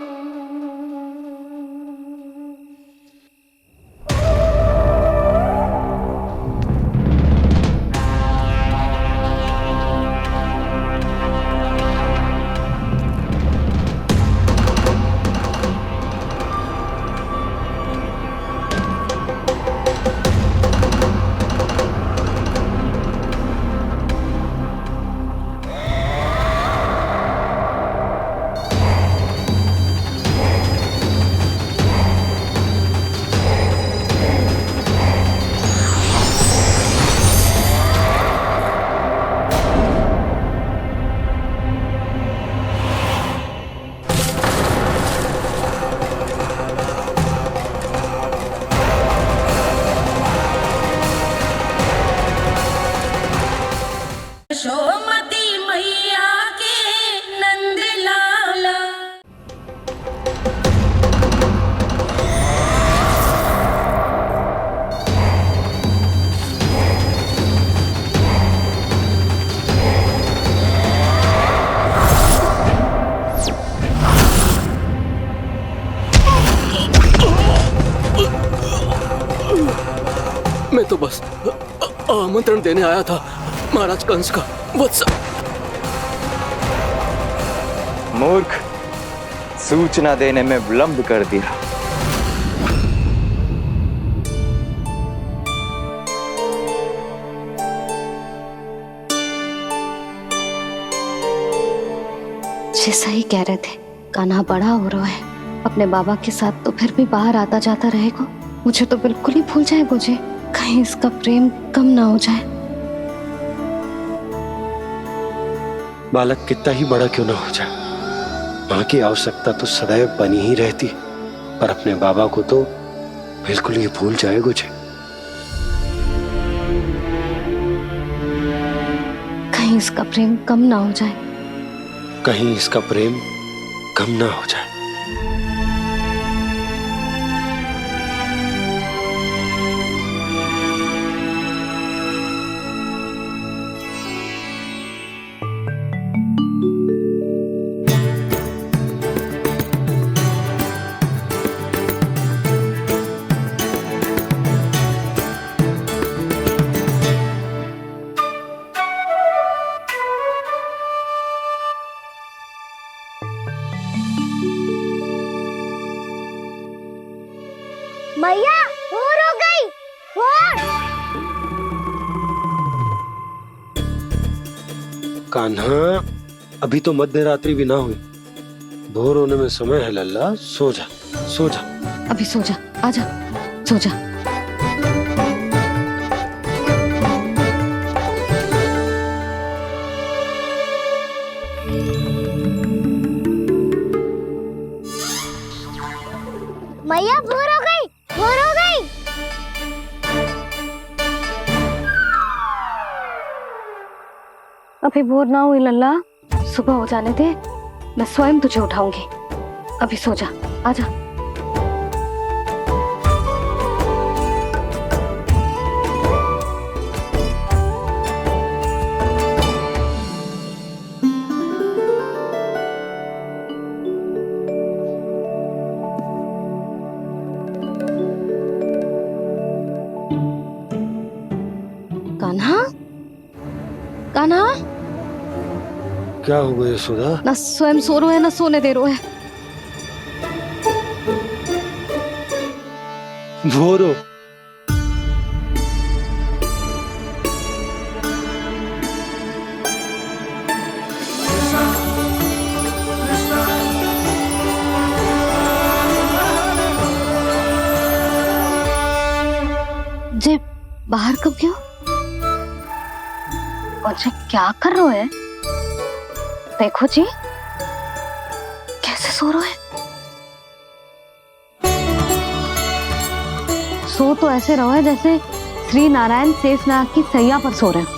Speaker 18: यशोमती मैया के नंद लाला।
Speaker 1: मैं तो बस आमंत्रण देने आया था महाराज कंस का। वत्स
Speaker 19: मूर्ख, सूचना देने में विलंब कर दिया।
Speaker 4: जी सही कह रहे थे, कान्हा बड़ा हो रहा है, अपने बाबा के साथ तो फिर भी बाहर आता जाता रहेगा। मुझे तो बिल्कुल ही भूल जाए मुझे, कहीं इसका प्रेम कम ना हो जाए।
Speaker 2: बालक कितना ही बड़ा क्यों ना हो जाए, माँ की आवश्यकता तो सदैव बनी ही रहती, पर अपने बाबा को तो बिल्कुल ही भूल जाए मुझे।
Speaker 4: कहीं इसका प्रेम कम ना हो जाए,
Speaker 2: कहीं इसका प्रेम कम ना हो जाए।
Speaker 3: मैया भोर हो गई, भोर।
Speaker 2: कान्हा, अभी तो मध्य रात्रि भी ना हुई, भोर होने में समय है लल्ला, सो जा सो जा।
Speaker 4: अभी सो जा, आजा सो जा।
Speaker 3: मैया भोर हो गई, भोर हो गई।
Speaker 4: अभी भोर ना हुई लल्ला, सुबह हो जाने दे, मैं स्वयं तुझे उठाऊंगी। अभी सो जा, आजा। कान्हा, कान्हा,
Speaker 2: क्या हो गया यशोदा?
Speaker 4: ना स्वयं सो रहे है ना सोने दे रहे है।
Speaker 2: भोर हो।
Speaker 4: जे बाहर कब क्यों? और जे क्या कर रहे है? देखो जी, कैसे सो रहे हैं। सो तो ऐसे रहो है जैसे श्री नारायण शेषनाग की सैया पर सो रहे हैं।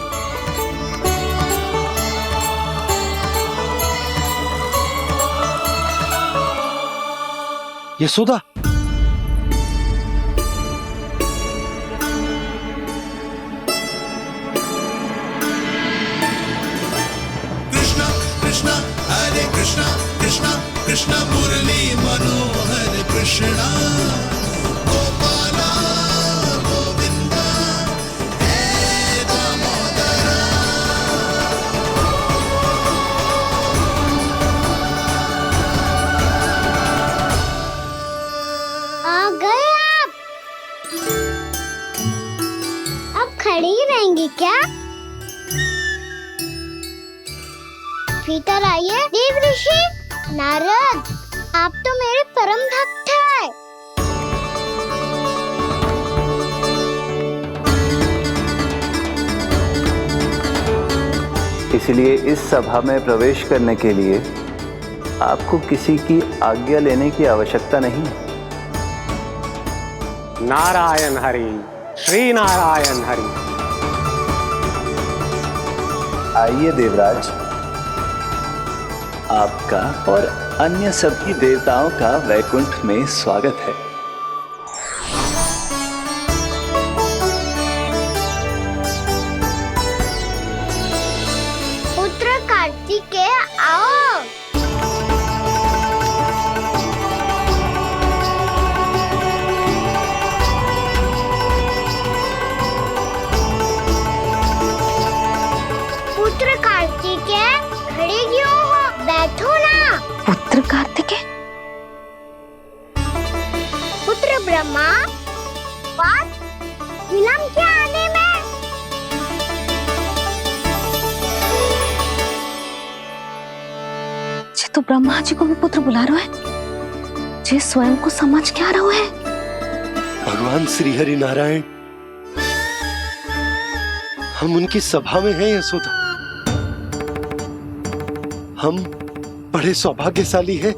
Speaker 2: यशोदा,
Speaker 12: कृष्ण हरे कृष्ण कृष्ण कृष्ण मुरली मनोहर कृष्ण गोपाला गोविंदा हे दामोदर।
Speaker 3: आ गए आप। अब खड़ी ही रहेंगी क्या? भीतर आइए। देव ऋषि नारद, आप तो मेरे परम भक्त हैं।
Speaker 14: इसलिए इस सभा में प्रवेश करने के लिए आपको किसी की आज्ञा लेने की आवश्यकता नहीं।
Speaker 17: नारायण हरि, श्री नारायण हरि।
Speaker 14: आइए देवराज, आपका और अन्य सभी देवताओं का वैकुंठ में स्वागत है।
Speaker 3: पुत्र कार्तिकेय आओ। पुत्र कार्तिकेय खड़े क्यों हो? बैठो ना।
Speaker 4: पुत्र कार्तिकेय, तो ब्रह्मा जी को भी पुत्र बुला रहा है, जे स्वयं को समझ क्या रहा है।
Speaker 2: भगवान श्री हरि नारायण, हम उनकी सभा में हैं यशोदा। हम बड़े सौभाग्यशाली हैं।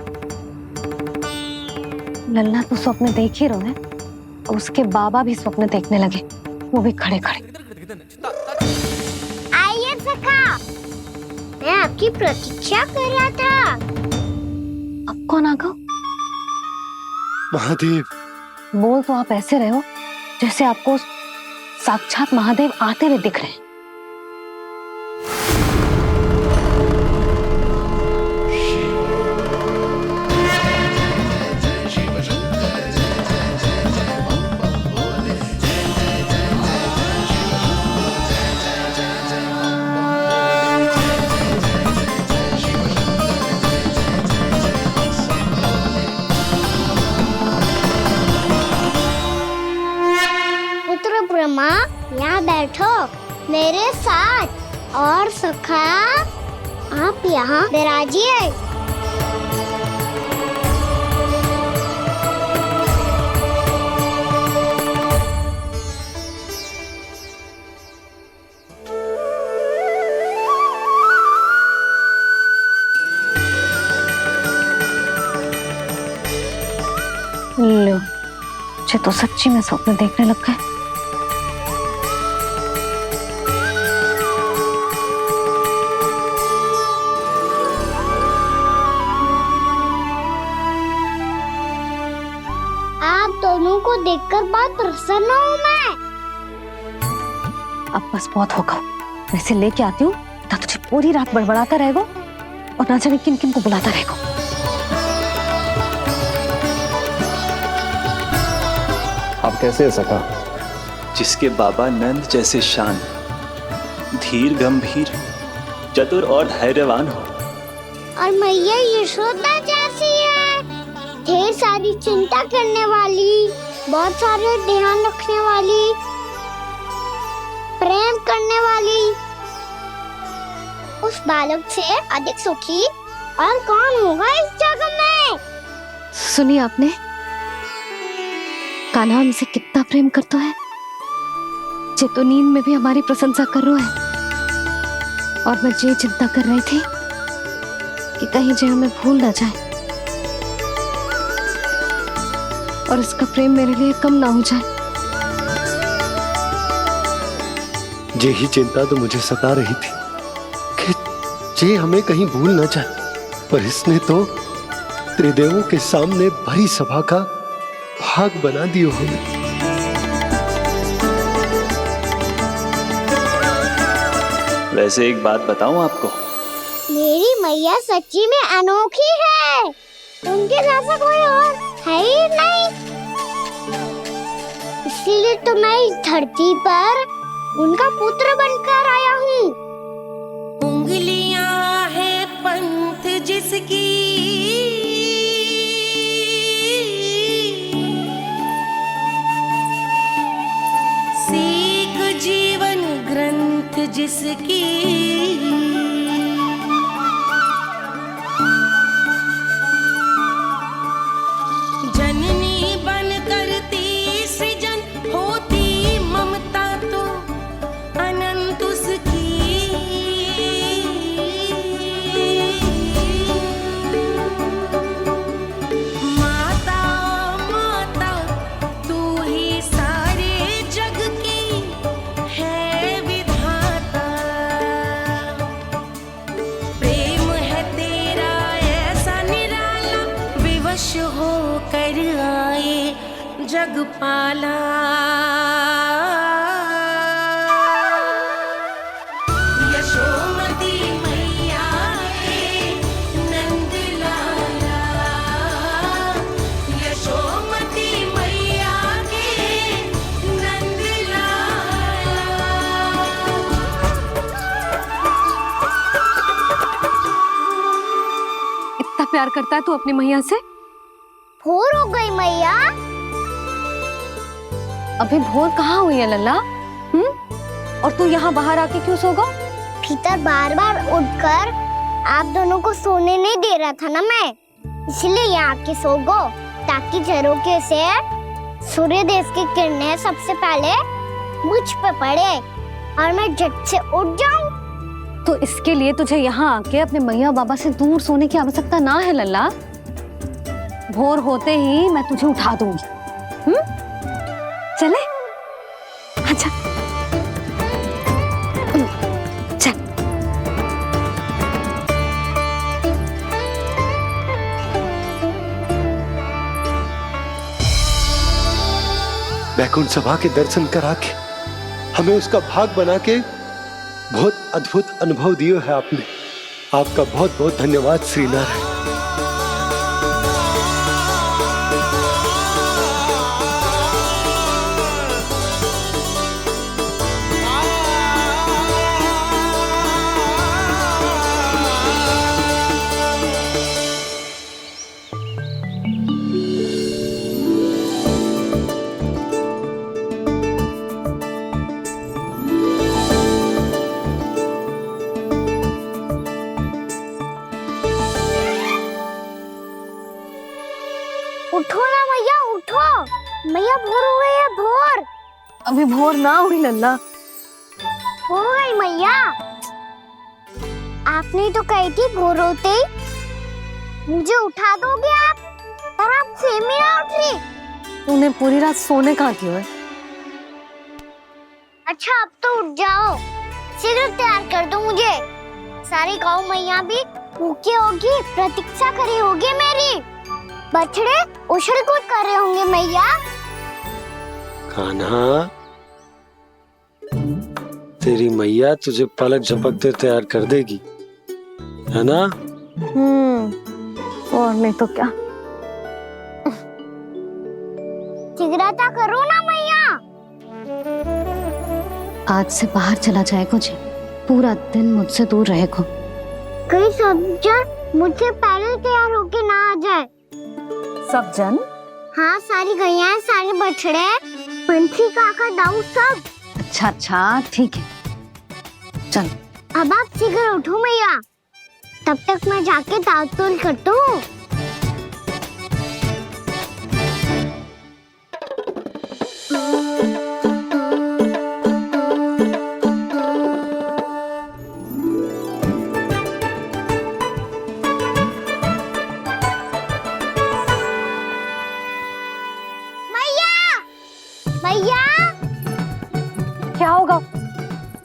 Speaker 4: लल्ला तो स्वप्न देख ही रहे हैं, उसके बाबा भी स्वप्न देखने लगे, वो भी खड़े खड़े।
Speaker 3: आइए सखा, मैं आपकी प्रतीक्षा कर रहा था।
Speaker 4: अब कौन आ गया?
Speaker 2: महादेव।
Speaker 4: बोल तो आप ऐसे रहे हो जैसे आपको साक्षात महादेव आते हुए दिख रहे हैं।
Speaker 3: ब्रह्मा, यहाँ बैठो मेरे साथ। और सखा, आप यहाँ विराजिए।
Speaker 4: लो, मुझे तो सच्ची में स्वप्न देखने लग गए।
Speaker 3: दोनों को देखकर बहुत प्रसन्न हूँ मैं।
Speaker 4: अब बस बहुत होगा, वैसे लेके आती हूँ तो तुझे पूरी रात बड़बड़ाता रहेगा और ना जाने किन किन को बुलाता रहेगा।
Speaker 14: आप कैसे है सखा? जिसके बाबा नंद जैसे शान, धीर गंभीर, चतुर और धैर्यवान हो,
Speaker 3: और मैया यशोदा जैसी है, ढेर सारी चिंता करने वाली, बहुत सारे ध्यान रखने वाली, प्रेम करने वाली। उस बालक से अधिक सुखी और कौन होगा इस जगत में?
Speaker 4: सुनिए आपने, कान्हा हमसे कितना प्रेम करता है, जे तो नींद में भी हमारी प्रशंसा कर रहा है। और मैं ये चिंता कर रही थी कि कहीं जे हमें भूल ना जाए और इसका प्रेम मेरे लिए कम ना हो जाए।
Speaker 2: यही चिंता तो मुझे सता रही थी कि जे हमें कहीं भूल ना जाए, पर इसने तो त्रिदेवों के सामने भरी सभा का भाग बना दियो हमें।
Speaker 14: वैसे एक बात बताऊं आपको,
Speaker 3: मेरी मैया सच्ची में अनोखी है, उनके जैसा कोई और है ही नहीं। इसीलिए तो मैं इस धरती पर उनका पुत्र बनकर आया हूँ।
Speaker 18: उंगलियां है पंथ जिसकी, सीख जीवन ग्रंथ जिसकी, जननी बन करती सृजन होती ममता तो अनंत उसकी। माता माता तू ही सारे जग की है विधाता, प्रेम है तेरा ऐसा निराला, विवश हो कर आए जग पाला। यशोमती मैया के नंद लाला, यशोमती मैया के नंद लाला।
Speaker 4: इतना प्यार करता है तू अपनी मैया से?
Speaker 3: भोर हो गई मैया।
Speaker 4: अभी भोर कहाँ हुई है लल्ला? और तू यहाँ बाहर आके क्यों सो गया?
Speaker 3: भीतर बार बार उठकर आप दोनों को सोने नहीं दे रहा था ना मैं, इसलिए यहाँ आके सो गो, ताकि झरोके से सूर्य देव की किरणें सबसे पहले मुझ पे पड़े और मैं झट से उठ जाऊं।
Speaker 4: तो इसके लिए तुझे यहाँ आके अपने मैया बाबा से दूर सोने की आवश्यकता ना है लल्ला। भोर होते ही मैं तुझे उठा दूंगी। चले अच्छा चल।
Speaker 2: वैकुंठ सभा के दर्शन करा के हमें उसका भाग बना के बहुत अद्भुत अनुभव दिए है आपने। आपका बहुत बहुत धन्यवाद श्रीनारायण।
Speaker 3: उठो ना मैया, उठो। मैया भोर हो गई है, भोर।
Speaker 4: अभी भोर ना हुई लल्ला।
Speaker 3: हो गई मैया। आपने तो कही थी भोर होते ही मुझे उठा दोगे आप, और आप फिर भी ना उठी।
Speaker 4: तूने पूरी रात सोने कहाँ की है?
Speaker 3: अच्छा अब तो उठ जाओ, शीघ्र तैयार कर दो मुझे। सारी गाँव मैया भी भूखी होगी, प्रतीक्षा करी होगी मेरी। बछड़े उछल कूद कर रहे होंगे मैया।
Speaker 2: कान्हा, तेरी मैया तुझे पलक झपकते तैयार कर देगी, है ना?
Speaker 4: और नहीं तो क्या।
Speaker 3: शीघ्रता करो ना मैया।
Speaker 4: आज से बाहर चला जाएगा जी, पूरा दिन मुझसे दूर रहेगा।
Speaker 3: कहीं सब जन मुझसे पहले तैयार होके ना आ जाए।
Speaker 4: सब जन?
Speaker 3: हाँ, सारी गैया, सारे बछड़े, पंछी, काका, दाऊ सब।
Speaker 4: अच्छा अच्छा ठीक है, चल।
Speaker 3: अब आप शीघ्र उठो मैया, तब तक मैं जाके ताल-तोल करता हूँ। मैया,
Speaker 4: क्या होगा?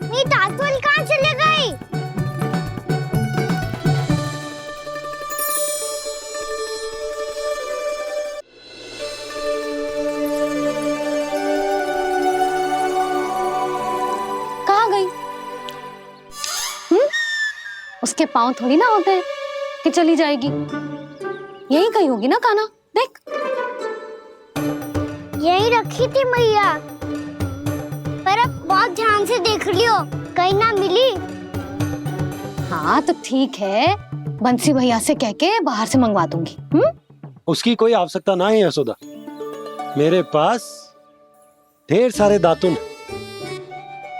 Speaker 3: मेरी ताल-तोल कहाँ चले गई?
Speaker 4: कहाँ गई? उसके पाँव थोड़ी ना होते हैं कि चली जाएगी। यही कहीं होगी ना कान्हा, देख।
Speaker 3: यही रखी थी मैया, पर अब बहुत ध्यान से देख लियो, कहीं ना मिली।
Speaker 4: हाँ तो ठीक है, बंसी भैया से कह के बाहर से मंगवा दूंगी।
Speaker 2: उसकी कोई आवश्यकता ना है यशोदा, मेरे पास ढेर सारे दातुन,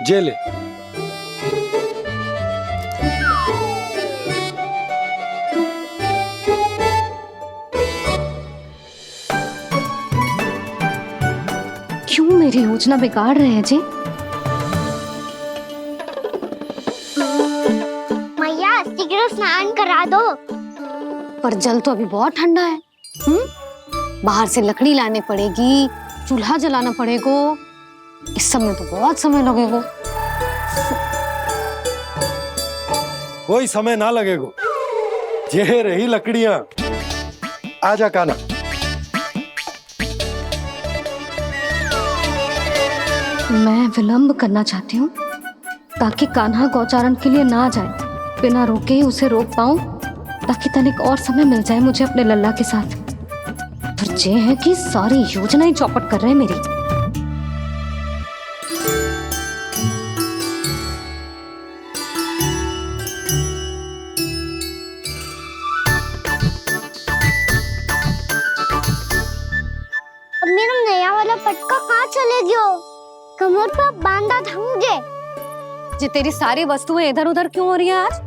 Speaker 2: जे ले।
Speaker 4: क्यों मेरी योजना बिगाड़ रहे हैं जी?
Speaker 3: मैया शीघ्र स्नान करा दो।
Speaker 4: पर जल तो अभी बहुत ठंडा है। बाहर से लकड़ी लाने पड़ेगी, चूल्हा जलाना पड़ेगा। इस सब में तो बहुत समय लगेगा।
Speaker 2: कोई समय ना लगेगा, ये रही लकड़ियां। आजा कान्हा।
Speaker 4: मैं विलंब करना चाहती हूँ ताकि कान्हा गौचारण के लिए ना जाए। बिना रोके ही उसे रोक पाऊं, ताकि तनिक और समय मिल जाए मुझे अपने लल्ला के साथ। पर ये है कि सारी योजना ही चौपट कर रहे हैं मेरी।
Speaker 3: अब मेरा नया वाला पटका कहाँ चले गयो? कमर पर बांधा था मुझे।
Speaker 4: जी तेरी सारी वस्तुएं इधर उधर क्यों हो रही है आज?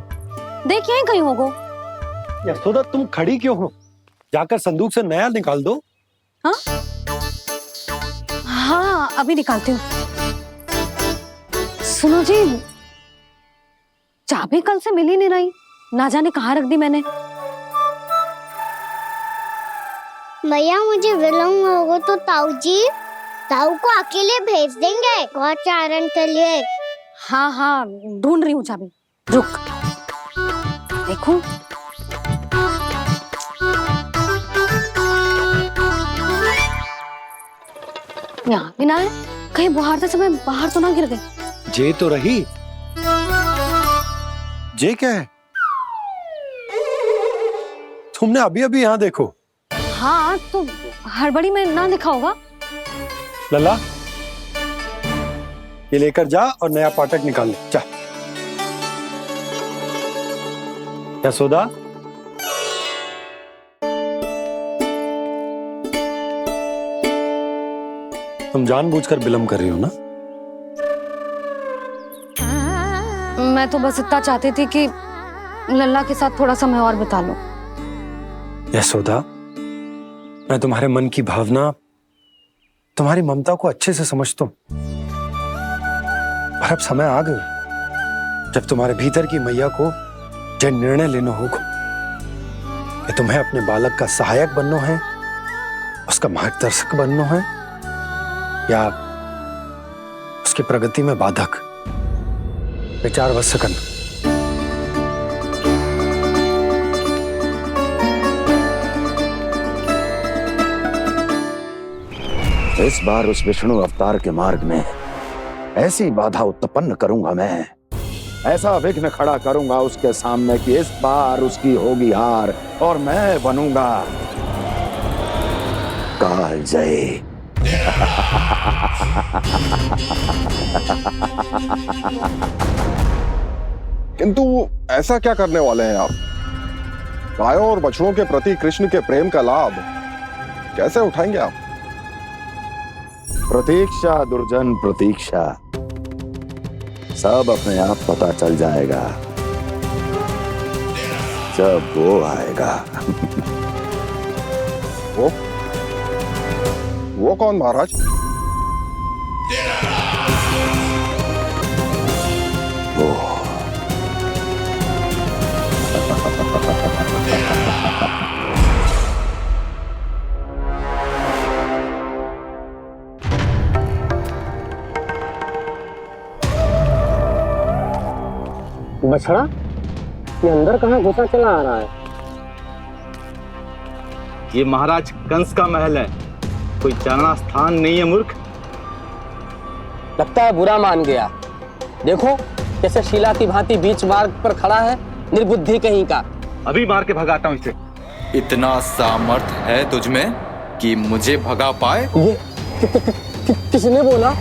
Speaker 4: देख यहीं कहीं होगो।
Speaker 2: यशोदा तुम खड़ी क्यों हो? जाकर संदूक से नया निकाल दो।
Speaker 4: हाँ हाँ अभी निकालती हूँ। सुनो जी, चाबी कल से मिल ही नहीं रही, ना जाने कहाँ रख दी मैंने।
Speaker 3: भैया मुझे विलम्ब होगा तो ताऊ को अकेले भेज देंगे गौचारण के लिए।
Speaker 4: हाँ हाँ ढूंढ रही हूँ चाबी, रुक। देखो यहाँ भी ना है, कहीं बुहारते समय बाहर तो ना गिर गई।
Speaker 2: जे तो रही। जे क्या है? तुमने अभी अभी यहाँ देखो।
Speaker 4: हाँ तो हड़बड़ी में ना दिखा होगा।
Speaker 2: लला ये लेकर जा और नया पाठक निकाल ले जा। यशोदा तुम जानबूझकर विलम्ब कर रही हो ना?
Speaker 4: मैं तो बस इतना चाहती थी कि लल्ला के साथ थोड़ा समय और बिता लूं।
Speaker 2: यशोदा मैं तुम्हारे मन की भावना, तुम्हारी ममता को अच्छे से समझता हूं, पर अब समय आ गया जब तुम्हारे भीतर की मैया को जो निर्णय लेना होगा कि तुम्हें अपने बालक का सहायक बनना है, उसका मार्गदर्शक बनना है, या उसकी प्रगति में बाधक। विचार अवश्य करना।
Speaker 16: इस बार उस विष्णु अवतार के मार्ग में ऐसी बाधा उत्पन्न करूंगा मैं, ऐसा विघ्न खड़ा करूंगा उसके सामने कि इस बार उसकी होगी हार और मैं बनूंगा कालजयी।
Speaker 15: किंतु ऐसा क्या करने वाले हैं आप? गायों और बछड़ों के प्रति कृष्ण के प्रेम का लाभ कैसे उठाएंगे आप?
Speaker 16: प्रतीक्षा दुर्जन प्रतीक्षा, सब अपने आप पता चल जाएगा जब वो आएगा।
Speaker 15: वो कौन महाराज?
Speaker 16: वो
Speaker 1: बछड़ा ये अंदर कहाँ घुसा चला आ रहा है?
Speaker 20: ये महाराज कंस का महल है, कोई जाना स्थान नहीं है मूर्ख।
Speaker 1: लगता है बुरा मान गया। देखो कैसे शीला की भांति बीच मार्ग पर खड़ा है, निर्बुद्धि कहीं का।
Speaker 20: अभी मार के भगाता हूँ इसे।
Speaker 19: इतना सामर्थ है तुझमें कि मुझे भगा पाए?
Speaker 1: ये किसने बोला?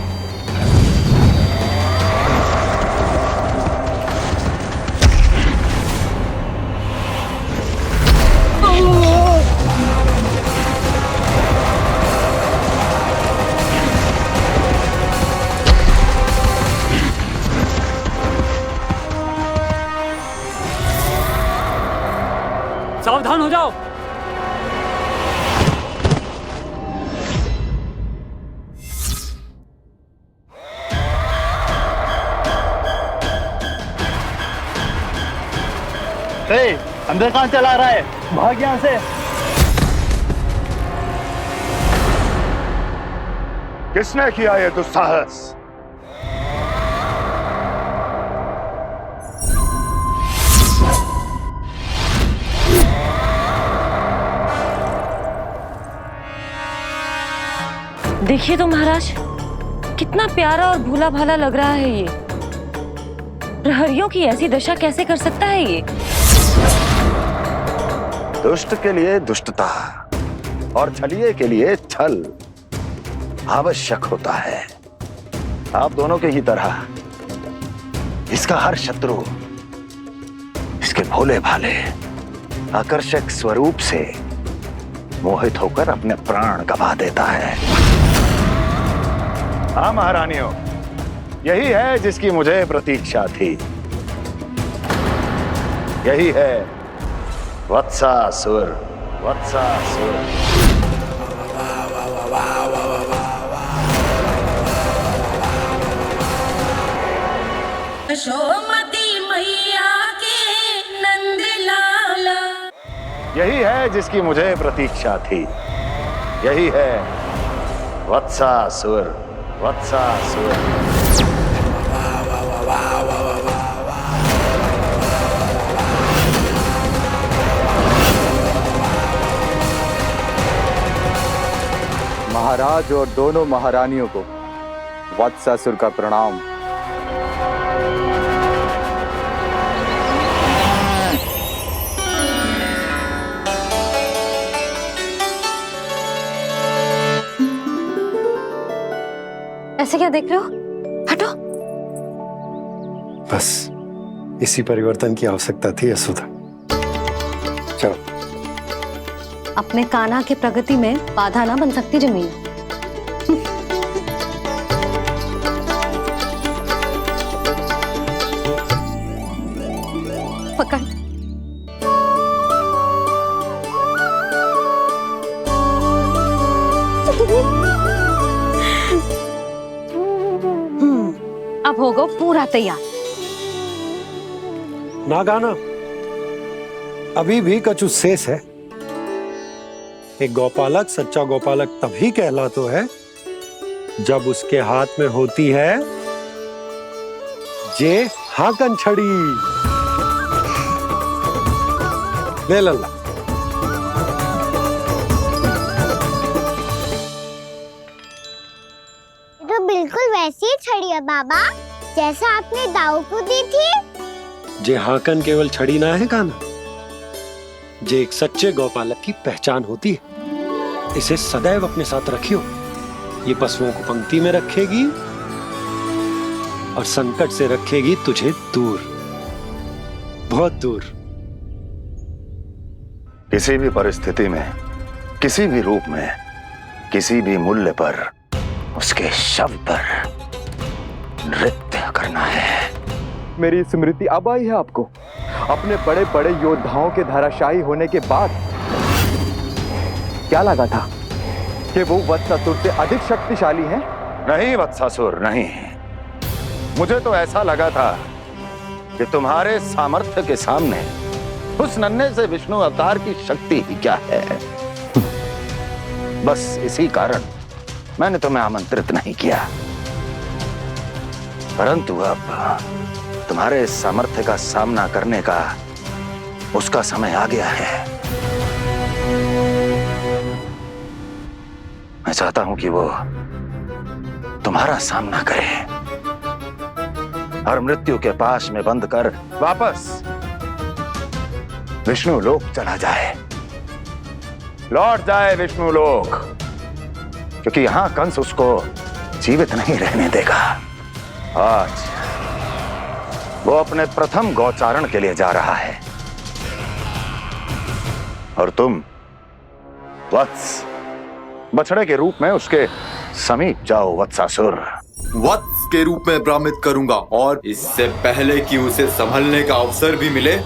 Speaker 17: सावधान हो जाओ।
Speaker 20: अंदर कहाँ चला रहा है? भाग यहाँ से।
Speaker 16: किसने किया ये दुस्साहस?
Speaker 21: देखिए तो महाराज, कितना प्यारा और भोला भाला लग रहा है ये। प्रहरियों की ऐसी दशा कैसे कर सकता है ये?
Speaker 16: दुष्ट के लिए दुष्टता और छलिए के लिए छल आवश्यक होता है। आप दोनों के ही तरह इसका हर शत्रु इसके भोले भाले आकर्षक स्वरूप से मोहित होकर अपने प्राण गवा देता है। हाँ महारानियों, यही है जिसकी मुझे प्रतीक्षा थी। यही है वत्सासुर। वत्सासुर।
Speaker 18: यशोमती मैया के नंद लाला।
Speaker 16: यही है जिसकी मुझे प्रतीक्षा थी। यही है वत्सासुर। वत्सासुर।
Speaker 20: महाराज और दोनों महारानियों को वत्सासुर का प्रणाम।
Speaker 4: ऐसे क्या देख रहे हो? हटो।
Speaker 2: बस इसी परिवर्तन की आवश्यकता थी यशोदा। चलो।
Speaker 4: अपने कान्हा की प्रगति में बाधा ना बन सकती जमीन। पकड़। अब होगा पूरा तैयार।
Speaker 2: ना गाना, अभी भी कछु शेष है। एक गौपालक सच्चा गौपालक तभी कहलाता है जब उसके हाथ में होती है जे हाकन छड़ी। ले लल्ला।
Speaker 3: तो बिल्कुल वैसी ही छड़ी है बाबा जैसा आपने दाऊ को दी थी।
Speaker 2: जे हाकन केवल छड़ी ना है कान्हा, जे एक सच्चे गौपालक की पहचान होती है। इसे सदैव अपने साथ रखियो। ये पशुओं को पंक्ति में रखेगी और संकट से रखेगी तुझे दूर, बहुत दूर।
Speaker 16: किसी भी परिस्थिति में, किसी भी रूप में, किसी भी मूल्य पर उसके शव पर नृत्य करना है।
Speaker 20: मेरी स्मृति अब आई है आपको? अपने बड़े बड़े योद्धाओं के धराशायी होने के बाद क्या लगा था कि वो वत्सासुर से अधिक शक्तिशाली हैं?
Speaker 16: नहीं वत्सासुर, नहीं। मुझे तो ऐसा लगा था कि तुम्हारे सामर्थ्य के सामने उस नन्हे से विष्णु अवतार की शक्ति ही क्या है। बस इसी कारण मैंने तुम्हें आमंत्रित नहीं किया। परंतु अब तुम्हारे सामर्थ्य का सामना करने का उसका समय आ गया है। मैं चाहता हूं कि वो तुम्हारा सामना करे और मृत्यु के पाश में बंद कर वापस विष्णु लोक चला जाए, लौट जाए विष्णु लोक, क्योंकि यहां कंस उसको जीवित नहीं रहने देगा। आज वो अपने प्रथम गौचारण के लिए जा रहा है और तुम वत्स बछड़े के रूप में उसके समीप जाओ वत्सासुर।
Speaker 6: वत्स के रूप में भ्रमित करूंगा और इससे पहले कि उसे संभलने का अवसर भी मिले,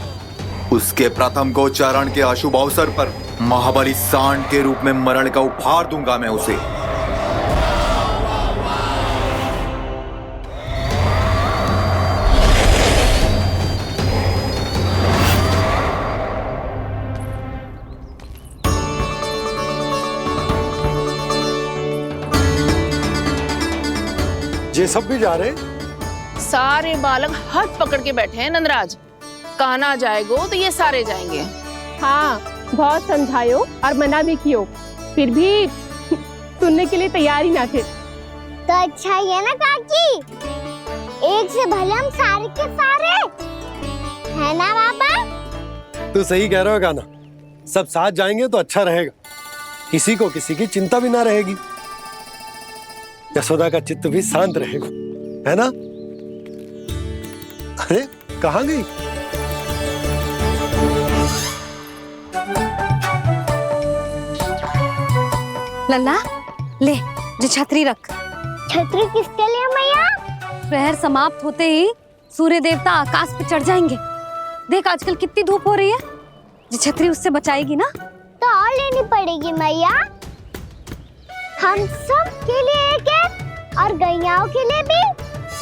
Speaker 6: उसके प्रथम गोचारण के अशुभ अवसर पर महाबली सांड के रूप में मरण का उपहार दूंगा मैं उसे।
Speaker 2: ये सब भी जा रहे?
Speaker 7: सारे बालक हाथ पकड़ के बैठे हैं नंदराज। कान्हा जाएगो तो ये सारे जाएंगे।
Speaker 5: हाँ, बहुत समझायो और मना भी कियो, फिर भी सुनने के लिए तैयार ही ना थे।
Speaker 3: तो अच्छा ही है ना काकी, एक से भले हम सारे के सारे, है ना बाबा?
Speaker 2: तू सही कह रहा है कान्हा, सब साथ जाएंगे तो अच्छा रहेगा, किसी को किसी की चिंता भी ना रहेगी, यशोदा का चित्त भी शांत रहेगा, है ना? अरे कहाँ गई?
Speaker 4: लल्ला ले, जो छतरी रख।
Speaker 3: छतरी किसके लिए मैया?
Speaker 4: प्रहर समाप्त होते ही सूर्य देवता आकाश पे चढ़ जाएंगे, देख आजकल कितनी धूप हो रही है, ये छतरी उससे बचाएगी ना।
Speaker 3: तो और लेनी पड़ेगी मैया, हम सब के लिए एक एक और गैयाओं के लिए भी,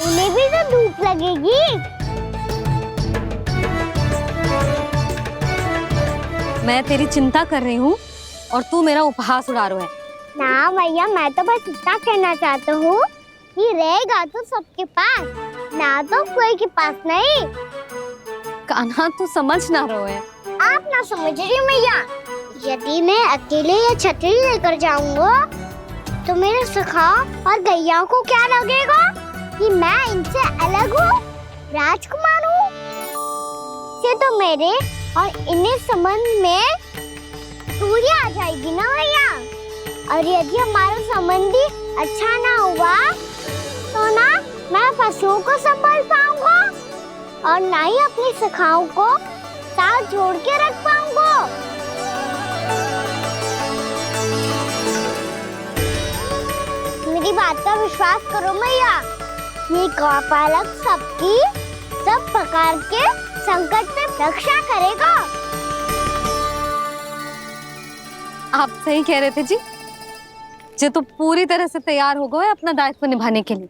Speaker 3: उन्हें भी तो धूप लगेगी।
Speaker 4: मैं तेरी चिंता कर रही हूँ और तू मेरा उपहास उड़ा रहा है।
Speaker 3: ना भैया, मैं तो बस इतना कहना चाहता हूँ कि रहेगा तो सबके पास, ना तो कोई के पास नहीं।
Speaker 4: कान्हा तू समझ ना रहो है।
Speaker 3: आप ना समझ रही मैया, यदि मैं अकेले ये छतरी लेकर जाऊंगा तो मेरे सखा और गैयाओं को क्या लगेगा कि मैं इनसे अलग हूँ, राजकुमार हूँ। से तो मेरे और इन्हें संबंध में दूरी आ जाएगी ना भैया। और यदि हमारा संबंध ही अच्छा ना हुआ तो ना मैं पशुओं को संभाल पाऊंगा और ना ही अपनी सखाओं को साथ जोड़ के रख पाऊंगा। मेरी बात का विश्वास करो मैया, ये गौपालक सबकी सब प्रकार के संकट से रक्षा करेगा।
Speaker 4: आप सही कह रहे थे जी, जे तो पूरी तरह से तैयार हो गए अपना दायित्व निभाने के लिए।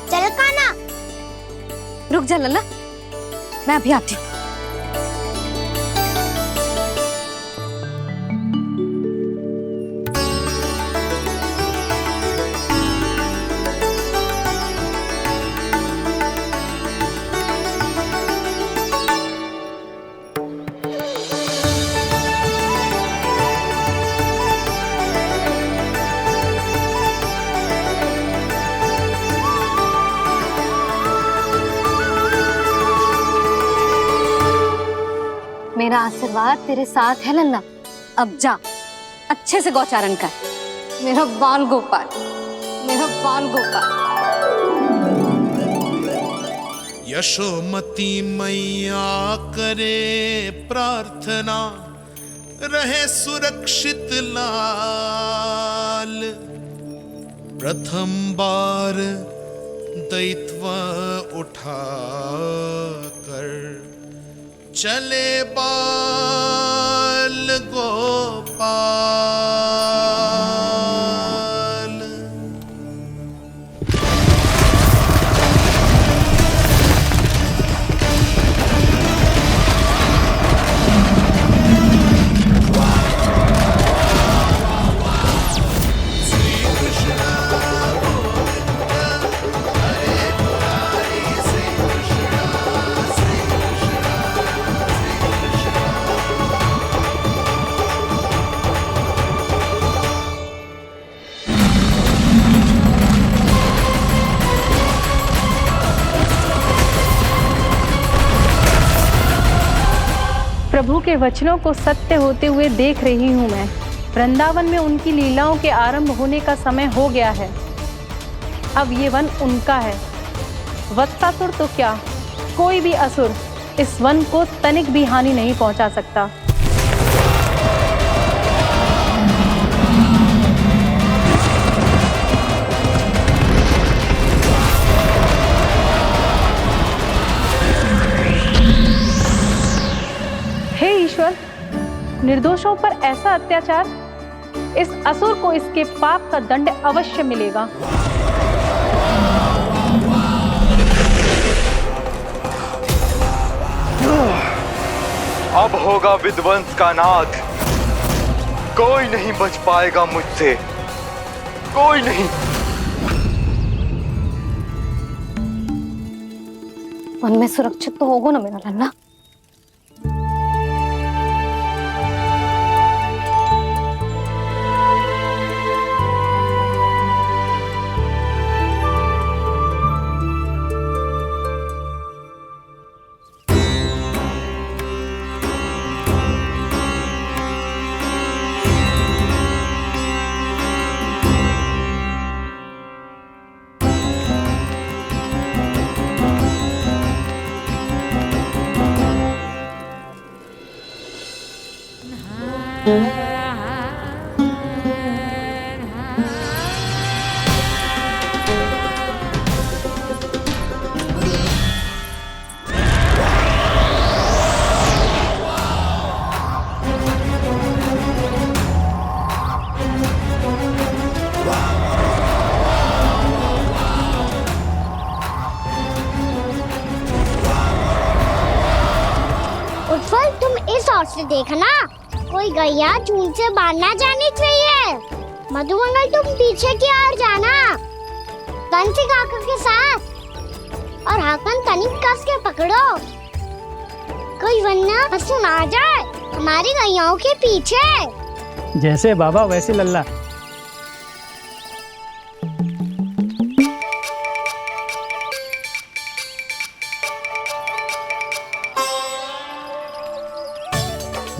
Speaker 3: चल कान्हा,
Speaker 4: रुक जा लल्ला, मैं अभी आती हूँ। मेरा आशीर्वाद तेरे साथ है लल्ला। अब जा, अच्छे से गौचारण कर। मेरा बाल गोपाल, मेरा बाल गोपाल।
Speaker 12: यशोमती मैया करे प्रार्थना, रहे सुरक्षित लाल। प्रथम बार दैत्व उठा कर चले बाल गोपाल।
Speaker 9: प्रभु के वचनों को सत्य होते हुए देख रही हूँ मैं। वृंदावन में उनकी लीलाओं के आरंभ होने का समय हो गया है। अब ये वन उनका है। वत्सासुर तो क्या, कोई भी असुर इस वन को तनिक भी हानि नहीं पहुंचा सकता। हे ईश्वर, निर्दोषों पर ऐसा अत्याचार, इस असुर को इसके पाप का दंड अवश्य मिलेगा।
Speaker 20: अब होगा विध्वंस का नाद। कोई नहीं बच पाएगा मुझसे, कोई नहीं।
Speaker 4: वन में सुरक्षित तो होगा ना मेरा लल्ला।
Speaker 3: गौर से देखना, कोई गैया चून से बाहर ना जानी चाहिए। मधुमंगल तुम पीछे की ओर जाना, कंसी काका के साथ, और हाकन तनिक कस के पकड़ो, कोई वरना पशु ना आ जाए हमारी गैयाओं के पीछे।
Speaker 17: जैसे बाबा वैसे लल्ला।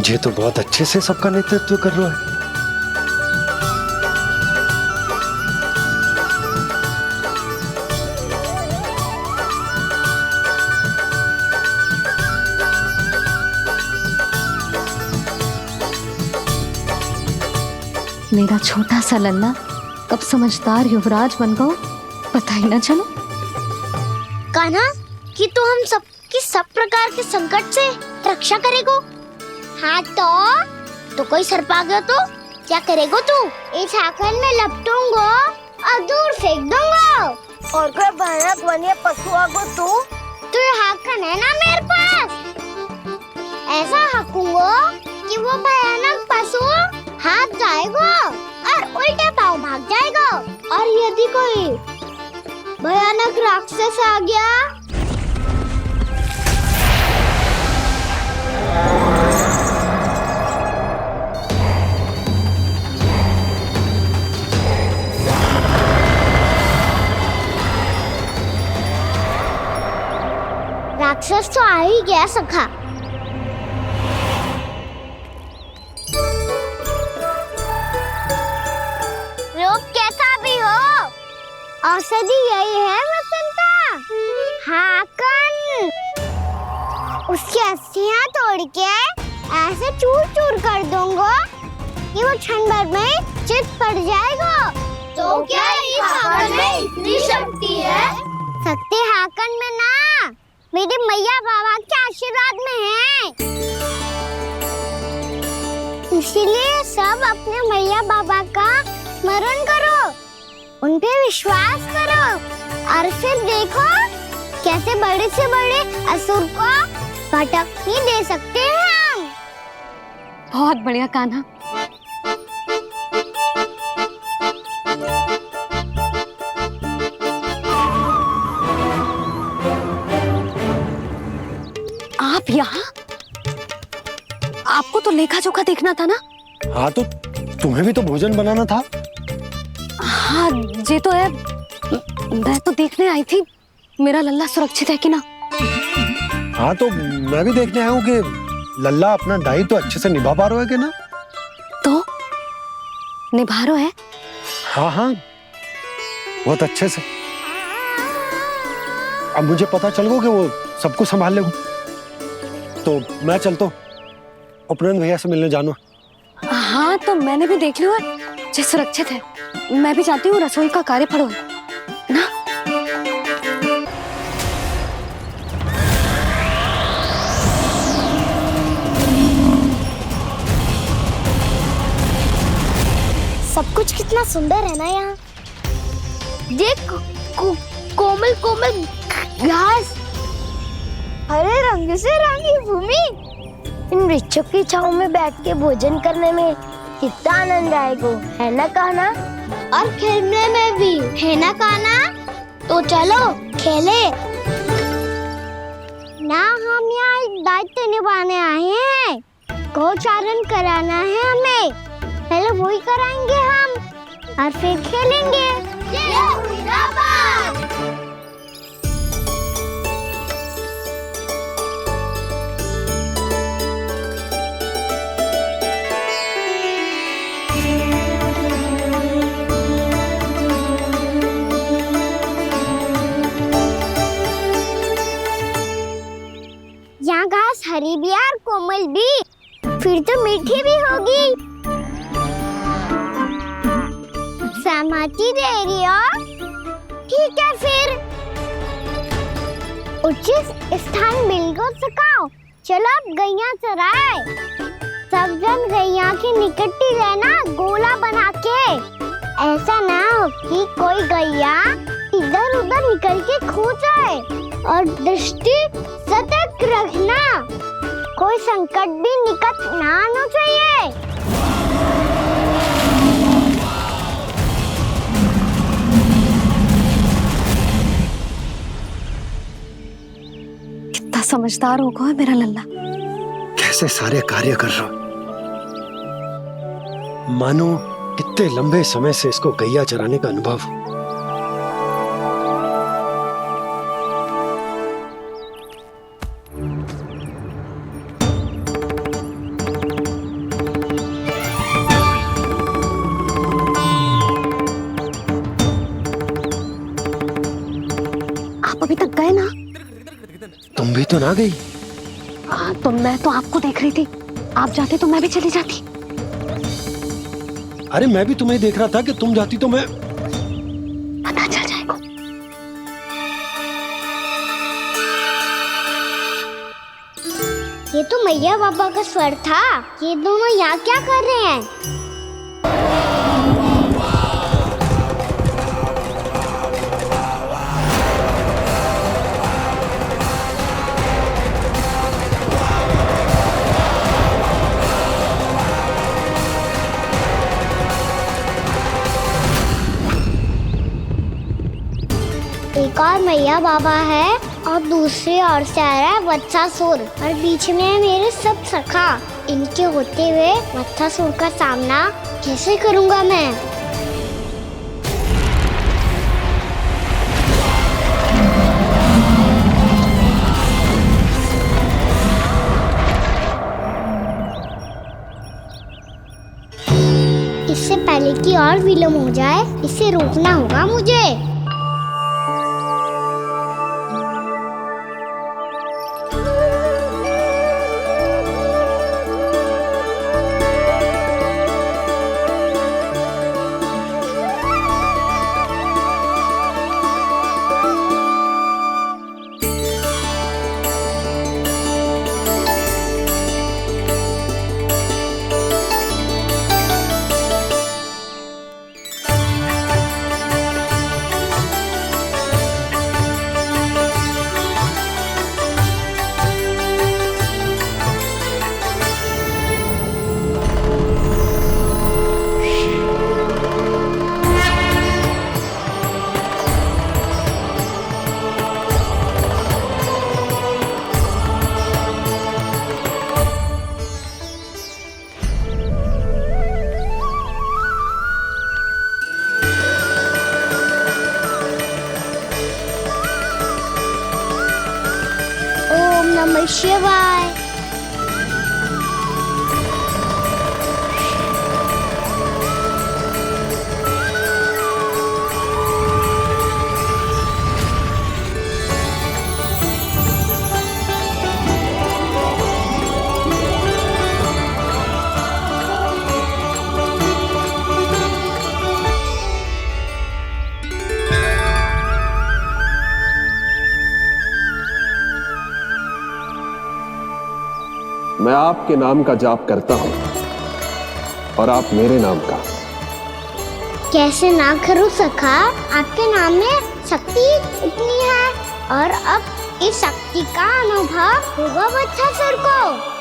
Speaker 2: ये तो बहुत अच्छे से सबका नेतृत्व कर रहा है।
Speaker 4: मेरा छोटा सा लल्ला कब समझदार युवराज बन गो पता ही ना चलो।
Speaker 3: कान्हा, कि तू हम सबकी सब प्रकार के संकट से रक्षा करेगो। हाँ तो कोई सर्प आ गया तो क्या करेगो तू? इस हाकन में लपटूंगा और दूर फेंक दूंगा। और कोई भयानक वन्य पशु आगो तो ये हाकन है ना मेरे पास, ऐसा हाकूंगा कि वो भयानक पशु हाथ जाएगा और उल्टे पाँव भाग जाएगा। और यदि कोई भयानक राक्षस आ गया राक्षस तो आ ही गया सखा। रोग कैसा भी हो, औषधि यही है वसंता। हाकन उसकी अस्थियां तोड़ के ऐसे चूर चूर कर दूंगा कि वो क्षण भर में चित पड़ जाएगा। तो क्या इस हाकन में इतनी शक्ति है? शक्ति हाकन में ना, मेरे मैया बाबा के आशीर्वाद में है। इसीलिए सब अपने मैया बाबा का स्मरण करो, उन पे विश्वास करो, और फिर देखो कैसे बड़े से बड़े असुर को भटक ही दे सकते हैं हम।
Speaker 4: बहुत बढ़िया कान्हा। आप यहाँ? आपको तो लेखा जोखा देखना था ना?
Speaker 2: हाँ तो तुम्हें भी तो भोजन बनाना था।
Speaker 4: हाँ ये तो है, मैं तो देखने आई थी मेरा लल्ला सुरक्षित है कि ना।
Speaker 2: हाँ तो मैं भी देखने आया हूँ कि लल्ला अपना दायित्व तो अच्छे से निभा पा रहा है कि ना।
Speaker 4: तो निभा रहा है?
Speaker 2: हाँ हाँ बहुत अच्छे से। अब मुझे पता चल गया कि वो सबको संभाल लेगा। तो मैं चलता हूँ, उपनंद भैया से मिलने जानो।
Speaker 4: हाँ तो मैंने भी देख लिया जो सुरक्षित है। मैं भी चाहती हूँ रसोई का कार्य पड़ो ना।
Speaker 3: सब कुछ कितना सुंदर है ना यहाँ। देख कोमल कोमल घास, हरे रंग से रंगी भूमि, इन वृक्षों की छांव में बैठ के भोजन करने में कितना आनंद आएगा, है ना कान्हा? और खेलने में भी, है ना कान्हा? तो चलो खेले ना। हम यहाँ एक दायित्व निभाने आए हैं, गोचारण कराना है हमें। पहले वही कराएंगे हम और फिर खेलेंगे। यहाँ घास हरी भी और कोमल भी, फिर तो मीठी भी होगी। सहमति दे रही हो? ठीक है फिर उचित स्थान बिल्कुल सुखाओ। चलो अब गैया चराए। सब जन गैया के निकट ही रहना, गोला बना के। ऐसा ना हो कि कोई गैया इधर उधर निकल के खो जाए, और दृष्टि सतर्क रखना। कोई संकट भी निकट ना आना चाहिए।
Speaker 4: कितना समझदार होगा मेरा लल्ला।
Speaker 2: कैसे सारे कार्य कर रहा, मानो कितने लंबे समय से इसको गैया चराने का अनुभव हो।
Speaker 4: आप अभी तक गए ना?
Speaker 2: तुम भी तो ना गई।
Speaker 4: तो मैं तो आपको देख रही थी, आप जाते तो मैं भी चली जाती।
Speaker 2: अरे मैं भी तुम्हें देख रहा था कि तुम जाती तो मैं।
Speaker 4: पता चल जाएगा।
Speaker 3: ये तो मैया बाबा का स्वर था। ये दोनों यहाँ क्या कर रहे हैं? एक और मैया बाबा है और दूसरी ओर से आ रहा है वत्सासुर और बीच में है मेरे सब सखा। इनके होते हुए वत्सासुर का सामना कैसे करूंगा मैं? इससे पहले कि और विलम्ब हो जाए, इसे रोकना होगा मुझे। नमः शिवाय।
Speaker 15: मैं आपके नाम का जाप करता हूं और आप मेरे नाम का।
Speaker 3: कैसे ना करूं सखा, आपके नाम में शक्ति इतनी है और अब इस शक्ति का अनुभव होगा वत्सासुर को।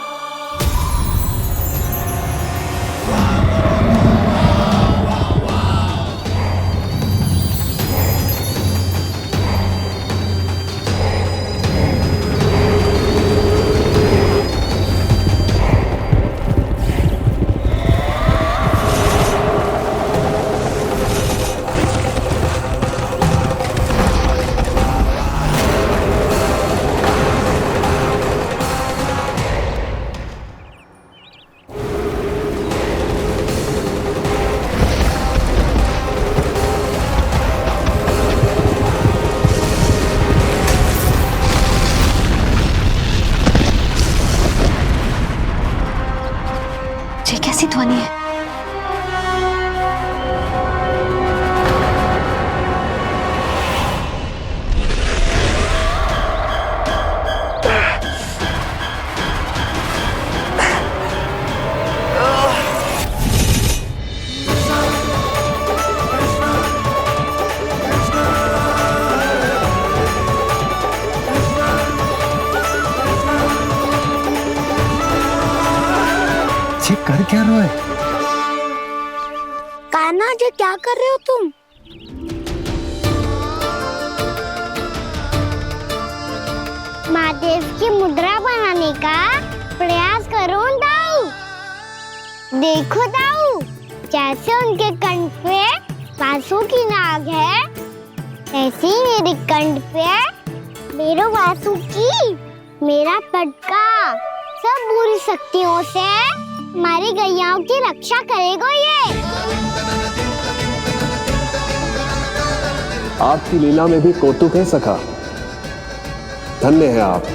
Speaker 4: कैसी ध्वनि है?
Speaker 2: कर क्या रहे हो?
Speaker 3: कान्हा जी क्या कर रहे हो तुम? महादेव की मुद्रा बनाने का प्रयास करो दाऊ। देखो दाऊ, जैसे उनके कंठ पे वासु की नाग है, ऐसे ही मेरे कंठ पे मेरो वासु की मेरा पटका सब बुरी शक्तियों से हमारी गैयाओं की रक्षा करेगा ये।
Speaker 15: आपकी लीला में भी कौतुक है सखा। धन्य है आप।